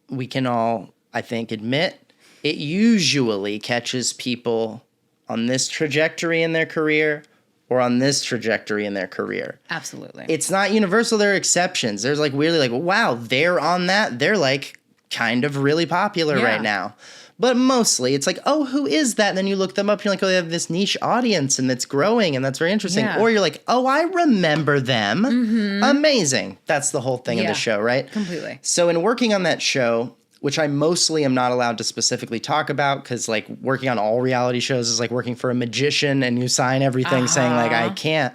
we can all, I think, admit it usually catches people on this trajectory in their career or on this trajectory in their career. Absolutely. It's not universal. There are exceptions. There's like weirdly like, wow, they're on that. They're like kind of really popular right now. But mostly it's like, oh, who is that? And then you look them up and you're like, oh, they have this niche audience and that's growing and that's very interesting. Yeah. Or you're like, oh, I remember them. Mm-hmm. Amazing. That's the whole thing of the show, right? Completely. So in working on that show, which I mostly am not allowed to specifically talk about because like working on all reality shows is like working for a magician and you sign everything saying like, I can't.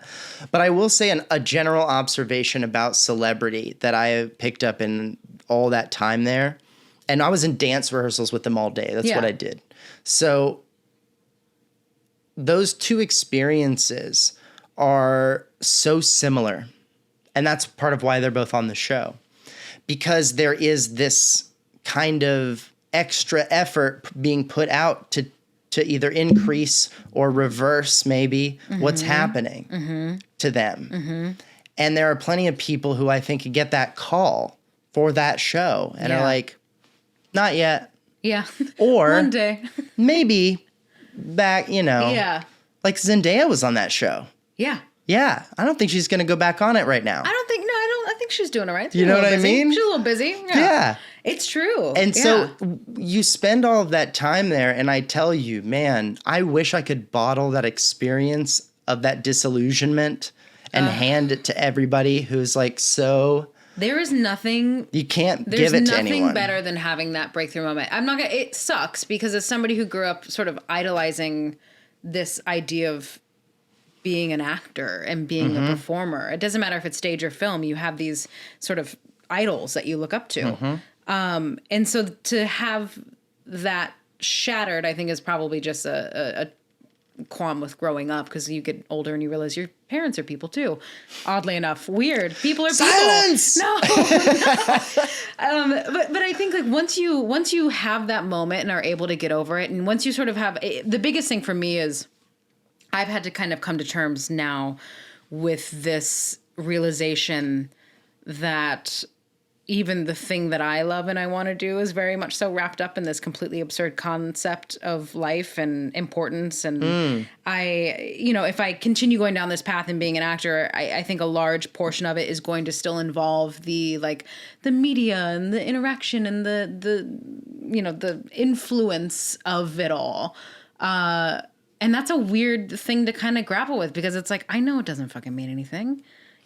But I will say a general observation about celebrity that I picked up in all that time there. And I was in dance rehearsals with them all day. That's what I did. So those two experiences are so similar. And that's part of why they're both on the show. Because there is this kind of extra effort being put out to either increase or reverse maybe what's happening to them. Mm-hmm. And there are plenty of people who I think get that call for that show and are like, not yet. Yeah. Or one day. Maybe back, like Zendaya was on that show. Yeah. Yeah. I don't think she's going to go back on it right now. I think she's doing all right. You know what I mean? She's a little busy. Yeah. It's true. And so you spend all of that time there and I tell you, man, I wish I could bottle that experience of that disillusionment and hand it to everybody who's like so... There is nothing... You can't give it to anyone. There's nothing better than having that breakthrough moment. It sucks because as somebody who grew up sort of idolizing this idea of being an actor and being a performer, it doesn't matter if it's stage or film, you have these sort of idols that you look up to. And so to have that shattered, I think is probably just a qualm with growing up because you get older and you realize your parents are people too. Oddly enough, weird. People are people. Silence! No. But I think like once you have that moment and are able to get over it, and once you sort of have the biggest thing for me is I've had to kind of come to terms now with this realization that even the thing that I love and I want to do is very much so wrapped up in this completely absurd concept of life and importance. And if I continue going down this path and being an actor, I think a large portion of it is going to still involve the media and the interaction and the influence of it all. And that's a weird thing to kind of grapple with because it's like, I know it doesn't fucking mean anything.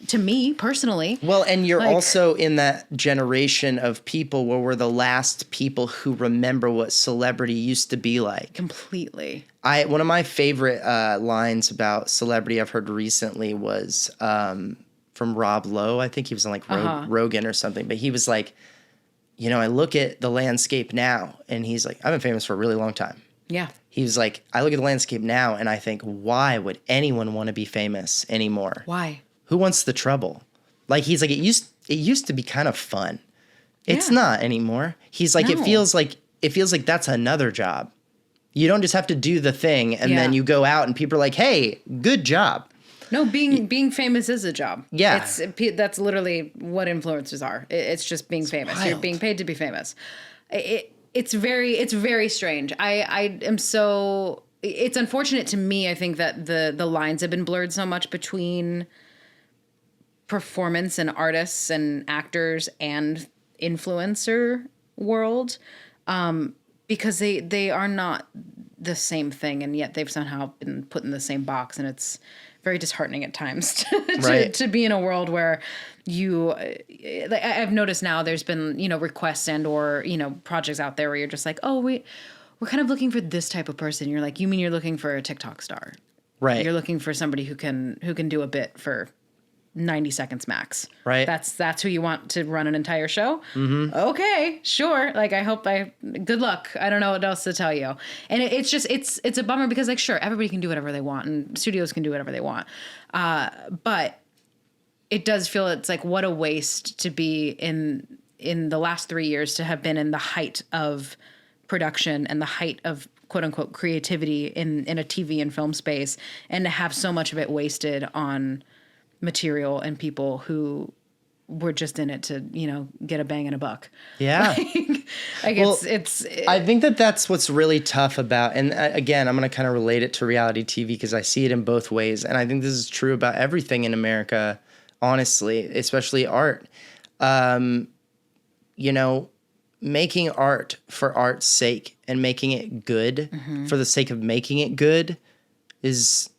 To me, personally. Well, and you're also in that generation of people where we're the last people who remember what celebrity used to be like. Completely. One of my favorite lines about celebrity I've heard recently was from Rob Lowe. I think he was on like Rogan or something. But he was like, I look at the landscape now. And he's like, I've been famous for a really long time. Yeah. He was like, I look at the landscape now and I think, why would anyone want to be famous anymore? Why? Who wants the trouble? Like, he's like, it used to be kind of fun. It's not anymore. He's like, it feels like that's another job. You don't just have to do the thing and then you go out and people are like, hey, good job. No, being famous is a job. Yeah. That's literally what influencers are. It's just being famous. Wild. You're being paid to be famous. It's very strange. I am so, it's unfortunate to me, I think that the lines have been blurred so much between performance and artists and actors and influencer world, because they are not the same thing, and yet they've somehow been put in the same box, and it's very disheartening at times to be in a world where I've noticed now there's been requests and or projects out there where you're just like, oh, we're kind of looking for this type of person. You're like, you mean you're looking for a TikTok star, right? You're looking for somebody who can do a bit for 90 seconds max. Right. That's who you want to run an entire show. Mm-hmm. Okay, sure. Like, good luck. I don't know what else to tell you. And it's just, it's a bummer because, like, sure, everybody can do whatever they want and studios can do whatever they want. But it does feel it's like, what a waste to be in the last 3 years, to have been in the height of production and the height of quote unquote creativity in a TV and film space, and to have so much of it wasted on material and people who were just in it to, get a bang and a buck. Yeah. It's I think that's what's really tough about, and again, I'm going to kind of relate it to reality TV because I see it in both ways. And I think this is true about everything in America, honestly, especially art. Making art for art's sake and making it good for the sake of making it good is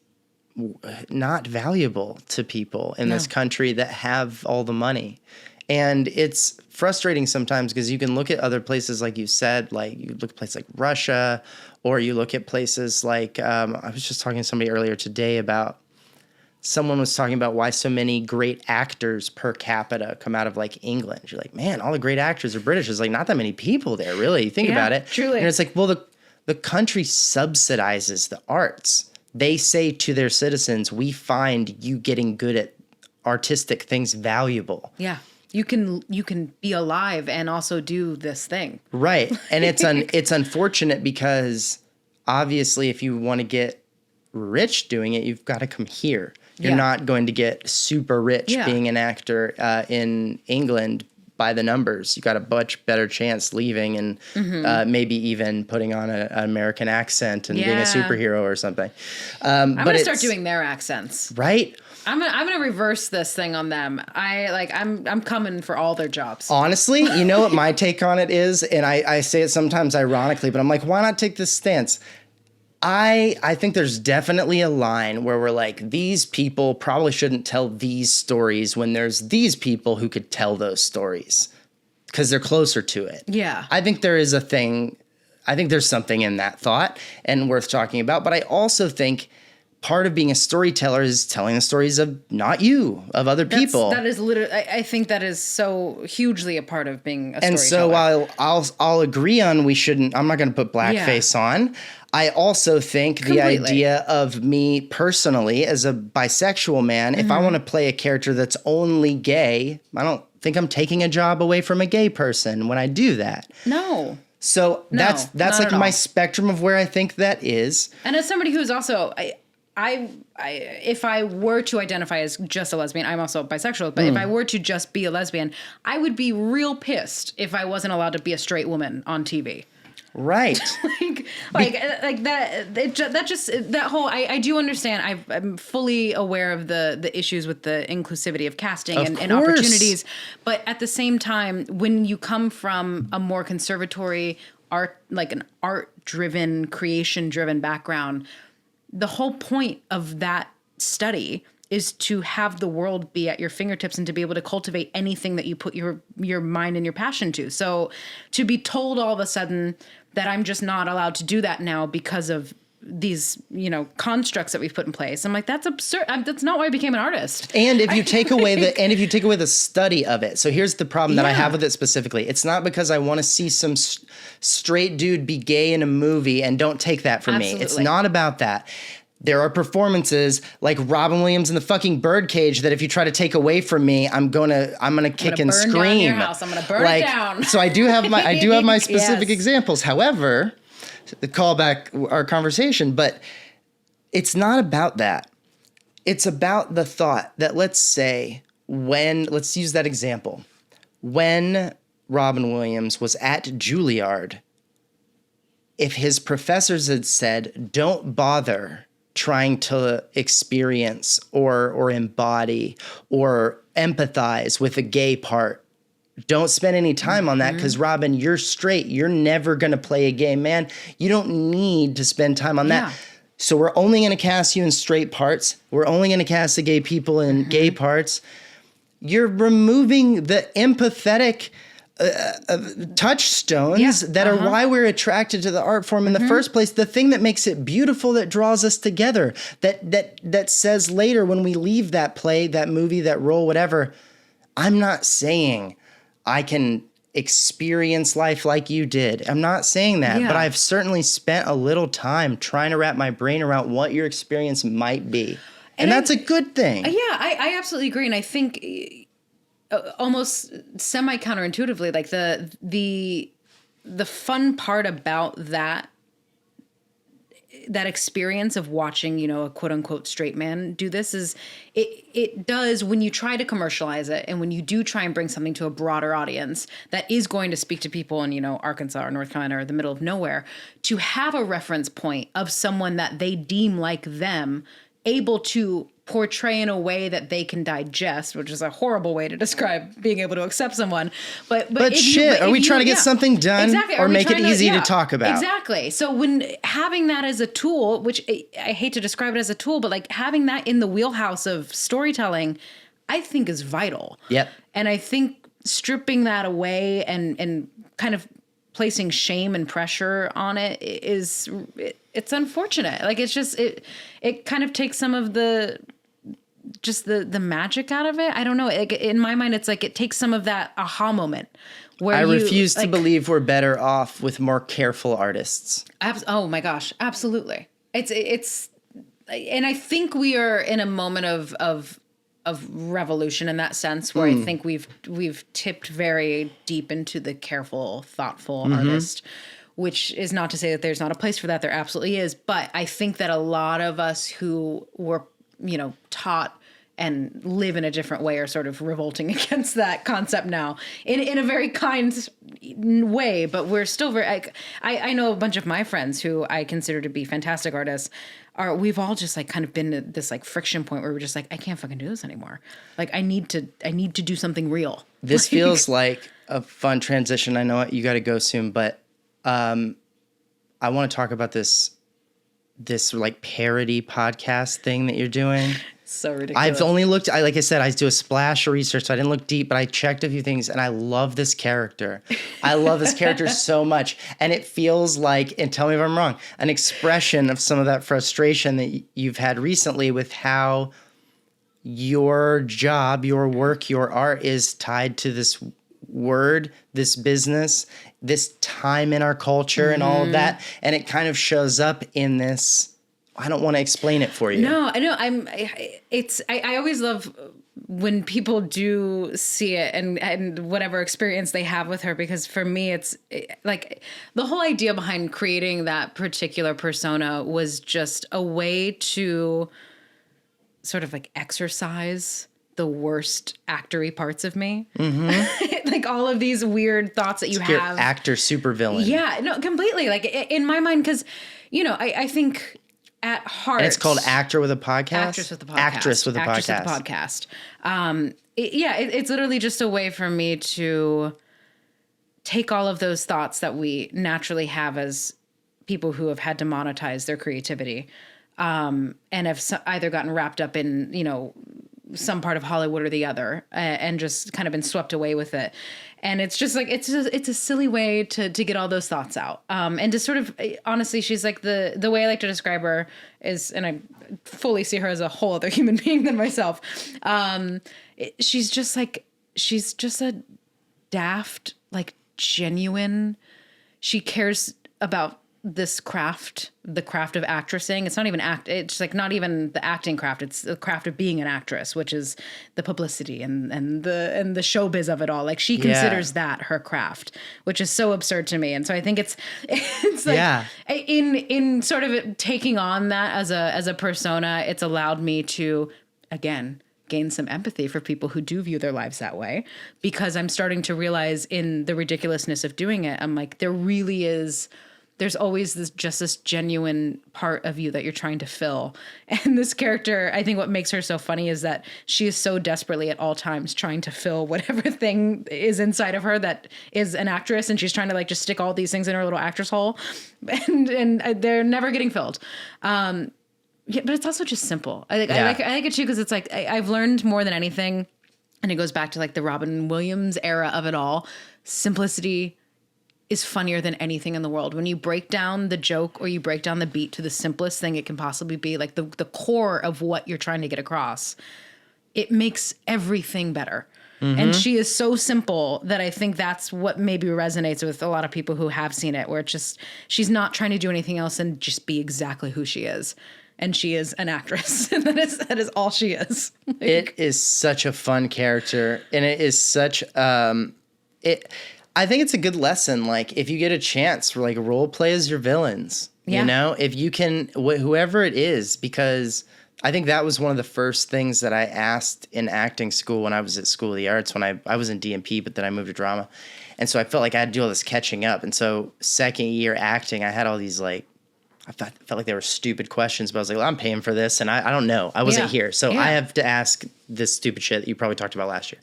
not valuable to people in this country that have all the money. And it's frustrating sometimes because you can look at other places, like you said, like you look at places like Russia, or you look at places like, I was just talking to somebody earlier today about, someone was talking about why so many great actors per capita come out of like England. You're like, man, all the great actors are British. There's like not that many people there, really. You think about it. Truly. And it's like, well, the country subsidizes the arts. They say to their citizens, we find you getting good at artistic things valuable. Yeah. You can be alive and also do this thing. Right. And it's unfortunate because obviously if you want to get rich doing it, you've got to come here. You're not going to get super rich being an actor in England by the numbers. You got a much better chance leaving and maybe even putting on an American accent and being a superhero or something. I'm gonna start doing their accents. Right. I'm gonna reverse this thing on them. I'm coming for all their jobs. Honestly, you know what my take on it is, and I say it sometimes ironically, but I'm like, why not take this stance? I think there's definitely a line where we're like, these people probably shouldn't tell these stories when there's these people who could tell those stories because they're closer to it. Yeah. I think there is a thing. I think there's something in that thought and worth talking about. But I also think part of being a storyteller is telling the stories of not you, of other people. That is literally, I think that is so hugely a part of being a storyteller. And so while I'll agree on I'm not going to put blackface on. I also think the idea of me personally as a bisexual man, if I want to play a character that's only gay, I don't think I'm taking a job away from a gay person when I do that. No. So that's like my spectrum of where I think that is. And as somebody who's also, if I were to identify as just a lesbian, I'm also bisexual, but if I were to just be a lesbian, I would be real pissed if I wasn't allowed to be a straight woman on TV. Right. I do understand. I'm fully aware of the issues with the inclusivity of casting and opportunities. But at the same time, when you come from a more conservatory art, like an art driven, creation driven background, the whole point of that study is to have the world be at your fingertips and to be able to cultivate anything that you put your mind and your passion to. So to be told all of a sudden that I'm just not allowed to do that now because of these, constructs that we've put in place, I'm like, that's absurd. That's not why I became an artist. And if you take away the study of it. So here's the problem that I have with it specifically. It's not because I want to see some straight dude be gay in a movie, and don't take that from me. It's not about that. There are performances like Robin Williams in the fucking Birdcage that if you try to take away from me, I'm gonna kick and scream. Down your house. I'm gonna burn it down. So I do have my specific examples. However, the callback our conversation, but it's not about that. It's about the thought that let's use that example. When Robin Williams was at Juilliard, if his professors had said, don't bother trying to experience or embody or empathize with a gay part, don't spend any time on that because, Robin, you're straight. You're never going to play a gay man. You don't need to spend time on that. So we're only going to cast you in straight parts. We're only going to cast the gay people in gay parts. You're removing the empathetic touchstones that are why we're attracted to the art form in the first place. The thing that makes it beautiful, that draws us together, that says later when we leave that play, that movie, that role, whatever, I'm not saying I can experience life like you did. I'm not saying that, but I've certainly spent a little time trying to wrap my brain around what your experience might be. And that's a good thing. Yeah, I absolutely agree. And I think almost semi counterintuitively, like the fun part about that experience of watching, you know, a quote unquote straight man do this is it does, when you try to commercialize it and when you do try and bring something to a broader audience that is going to speak to people in, you know, Arkansas or North Carolina or the middle of nowhere, to have a reference point of someone that they deem like them able to portray in a way that they can digest, which is a horrible way to describe being able to accept someone. But shit, are we trying to get something done or make it easy to talk about? Exactly. So when having that as a tool, which I hate to describe it as a tool, but like having that in the wheelhouse of storytelling, I think is vital. Yep. And I think stripping that away and kind of placing shame and pressure on it it's unfortunate. Like it's just, it kind of takes some of the magic out of it. I don't know. In my mind, it's like it takes some of that aha moment where I refuse to believe we're better off with more careful artists. Oh my gosh. Absolutely. It's, and I think we are in a moment of revolution in that sense, where I think we've tipped very deep into the careful, thoughtful artist, which is not to say that there's not a place for that. There absolutely is. But I think that a lot of us who were, you know, taught and live in a different way are sort of revolting against that concept now in a very kind way. But we're still very, I know a bunch of my friends who I consider to be fantastic artists we've all just like kind of been at this like friction point where we're just like, I can't fucking do this anymore. Like I need to do something real. This feels like a fun transition. I know you got to go soon, but I want to talk about this like parody podcast thing that you're doing. So ridiculous. I've only looked, like I said, I do a splash of research, so I didn't look deep, but I checked a few things, and I love this character. I love this character so much. And it feels like, and tell me if I'm wrong, an expression of some of that frustration that you've had recently with how your job, your work, your art is tied to this word, this business, this time in our culture and all of that. And it kind of shows up in this. I don't want to explain it for you. No, I know. I always love when people do see it and whatever experience they have with her, because for me, it's like the whole idea behind creating that particular persona was just a way to sort of like exercise the worst actory parts of me. Like all of these weird thoughts that you have. Your actor supervillain. Yeah, no, completely. Like in my mind, because, you know, I think at heart. And it's called Actor with a Podcast? Actress with a Podcast. Actress with a Actress Podcast. with a Podcast. It's literally just a way for me to take all of those thoughts that we naturally have as people who have had to monetize their creativity, and have either gotten wrapped up in, you know, some part of Hollywood or the other, and just kind of been swept away with it. And it's just like, it's a silly way to get all those thoughts out. And to sort of, honestly, she's like the way I like to describe her is, and I fully see her as a whole other human being than myself. She's just a daft, like genuine, she cares about this craft, the craft of actressing. It's not even it's like not even the acting craft. It's the craft of being an actress, which is the publicity and the showbiz of it all. Like she considers that her craft, which is so absurd to me. And so I think it's like in sort of taking on that as a persona, it's allowed me to, again, gain some empathy for people who do view their lives that way, because I'm starting to realize in the ridiculousness of doing it, I'm like, there's always this genuine part of you that you're trying to fill. And this character, I think what makes her so funny is that she is so desperately at all times trying to fill whatever thing is inside of her that is an actress. And she's trying to like just stick all these things in her little actress hole, and they're never getting filled. Yeah, but it's also just simple. I like it too, because it's like I've learned more than anything, and it goes back to like the Robin Williams era of it all. simplicity is funnier than anything in the world. When you break down the joke or you break down the beat to the simplest thing it can possibly be, like the core of what you're trying to get across, it makes everything better. Mm-hmm. And she is so simple that I think that's what maybe resonates with a lot of people who have seen it, where it's just, she's not trying to do anything else and just be exactly who she is. And she is an actress. And that is all she is. Like, it is such a fun character. And it is such, I think it's a good lesson. Like, if you get a chance, like, role play as your villains, you know, if you can, whoever it is, because I think that was one of the first things that I asked in acting school when I was at School of the Arts, when I was in DMP, but then I moved to drama. And so I felt like I had to do all this catching up. And so second year acting, I had all these, like, I felt like they were stupid questions, but I was like, well, I'm paying for this. And I don't know. I wasn't here. So I have to ask this stupid shit that you probably talked about last year.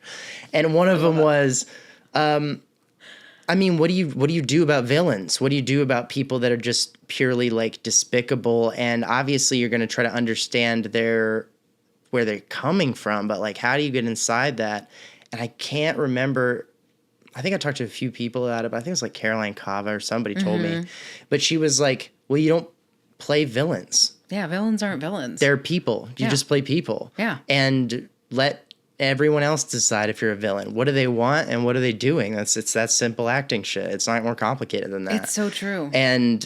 And one of them was, I mean, what do you do about villains? What do you do about people that are just purely, like, despicable? And obviously you're going to try to understand where they're coming from, but, like, how do you get inside that? And I can't remember. I think I talked to a few people about it, but I think it was like Caroline Cava or somebody told me. But she was like, well, you don't play villains. Yeah, villains aren't villains. They're people. You just play people. Yeah. And let everyone else decide if you're a villain. What do they want and what are they doing? It's that simple acting shit. It's not more complicated than that. It's so true. And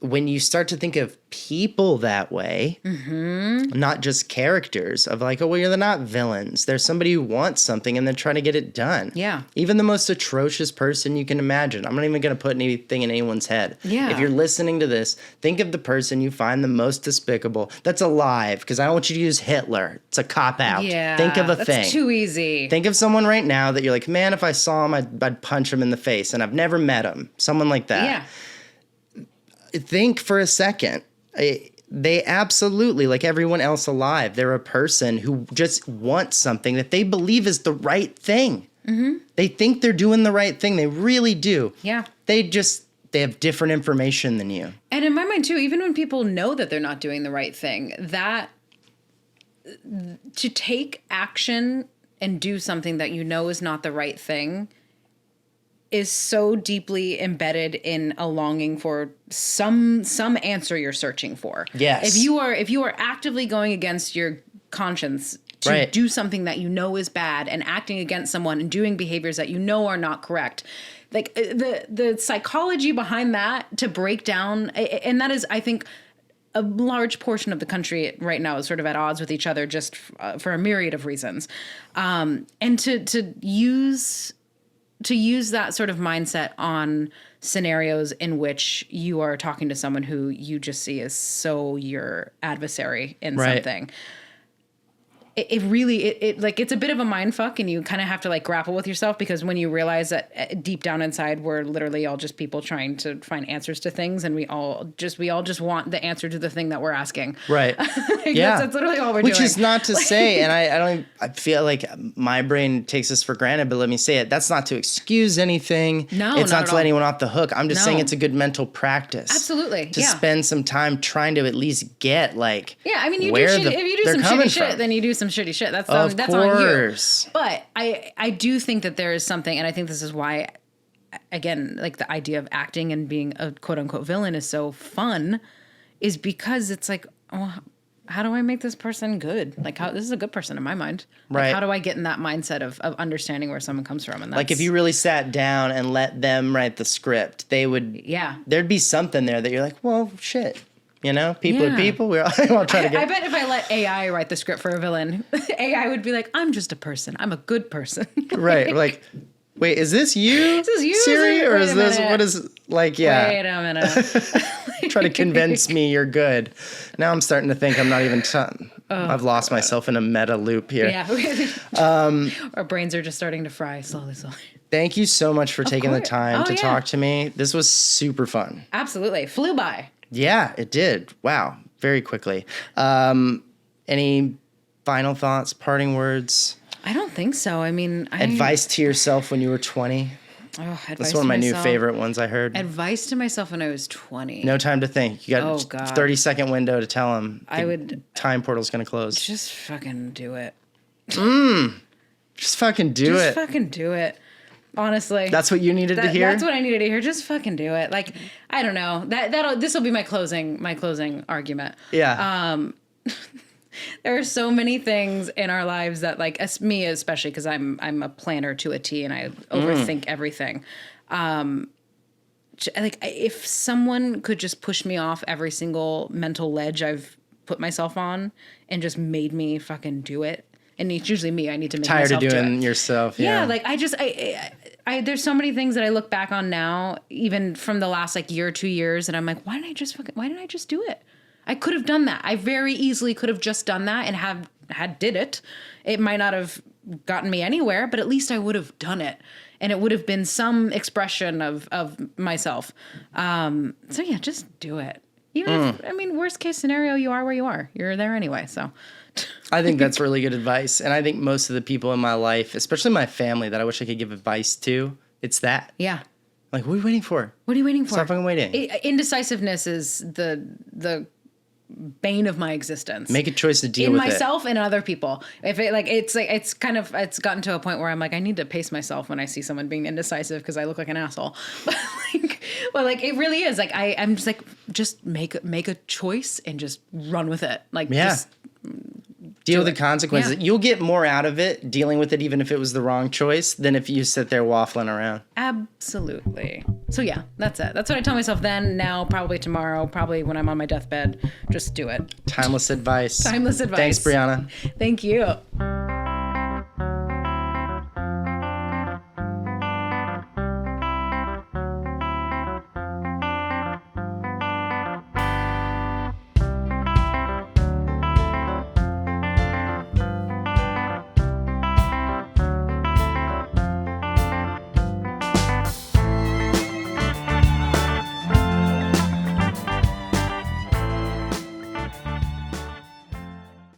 when you start to think of people that way, not just characters, of like, oh, well, they're not villains. There's somebody who wants something and they're trying to get it done. Yeah. Even the most atrocious person you can imagine. I'm not even going to put anything in anyone's head. Yeah. If you're listening to this, think of the person you find the most despicable that's alive, because I don't want you to use Hitler. It's a cop-out. Yeah. Think of a thing. That's too easy. Think of someone right now that you're like, man, if I saw him, I'd punch him in the face, and I've never met him. Someone like that. Yeah. Think for a second. They absolutely, like everyone else alive, they're a person who just wants something that they believe is the right thing. Mm-hmm. They think they're doing the right thing. They really do. Yeah. They have different information than you. And in my mind, too, even when people know that they're not doing the right thing, that to take action and do something that you know is not the right thing is so deeply embedded in a longing for some answer you're searching for. Yes. If you are actively going against your conscience to do something that you know is bad and acting against someone and doing behaviors that you know are not correct, like the psychology behind that to break down, and that is, I think, a large portion of the country right now is sort of at odds with each other just for a myriad of reasons. And to use that sort of mindset on scenarios in which you are talking to someone who you just see as so your adversary in something. It really like, it's a bit of a mind fuck, and you kind of have to, like, grapple with yourself, because when you realize that deep down inside, we're literally all just people trying to find answers to things, and we all just want the answer to the thing that we're asking. Right. That's literally all we're doing. Which is not to say, and I feel like my brain takes this for granted, but let me say it. That's not to excuse anything. No, it's not to all. let anyone off the hook. I'm just saying it's a good mental practice. Absolutely. To spend some time trying to at least get, like, yeah, I mean, if you do some shitty shit, then you do some shitty shit. That's on you. But I do think that there is something, and I think this is why, again, like, the idea of acting and being a quote unquote villain is so fun, is because it's like, oh, how do I make this person good? Like, this is a good person in my mind. Like, right. How do I get in that mindset of understanding where someone comes from? And that's, like, if you really sat down and let them write the script, there'd be something there that you're like, well, shit. You know, people are people. We're all trying to get. I bet if I let AI write the script for a villain, AI would be like, I'm just a person. I'm a good person. Right. Like, wait, is this you? Is this you, Siri? Or is this, what is, like, yeah. Wait a minute. Try to convince me you're good. Now I'm starting to think I'm not even, I've lost myself in a meta loop here. Yeah. Our brains are just starting to fry slowly. Thank you so much for taking the time to talk to me. This was super fun. Absolutely. Flew by. Yeah, it did. Wow. Very quickly. Any final thoughts, parting words? I don't think so. I mean, advice to yourself when you were 20? That's one of my new favorite ones I heard. Advice to myself when I was 20. No time to think. You got a 30-second window to tell them time portal's going to close. Just fucking do it. Just fucking do it. Just fucking do it. Honestly, that's what you needed to hear. That's what I needed to hear. Just fucking do it. Like, I don't know. This will be my closing argument. Yeah. There are so many things in our lives that, like, me especially, because I'm a planner to a T and I overthink everything. Like, if someone could just push me off every single mental ledge I've put myself on and just made me fucking do it. And it's usually me. I need to make myself do it. Tired of doing yourself. Yeah. Like I there's so many things that I look back on now, even from the last like year or 2 years. And I'm like, why didn't I just do it? I could have done that. I very easily could have just done that and did it. It might not have gotten me anywhere, but at least I would have done it. And it would have been some expression of myself. So yeah, just do it. Even if, worst case scenario, you are where you are. You're there anyway. So I think that's really good advice. And I think most of the people in my life, especially my family that I wish I could give advice to, it's that. Yeah. Like, what are you waiting for? What are you waiting for? Stop fucking waiting. Indecisiveness is the bane of my existence. Make a choice to deal with it. In myself and other people. If it's gotten to a point where I'm like, I need to pace myself when I see someone being indecisive because I look like an asshole. But it really is. Like, I'm just like, just make a choice and just run with it. Like, just deal with the consequences. Yeah. You'll get more out of it dealing with it, even if it was the wrong choice, than if you sit there waffling around. Absolutely. So yeah, that's it. That's what I tell myself then, now, probably tomorrow, probably when I'm on my deathbed. Just do it. Timeless advice. Timeless advice. Thanks, Briana. Thank you.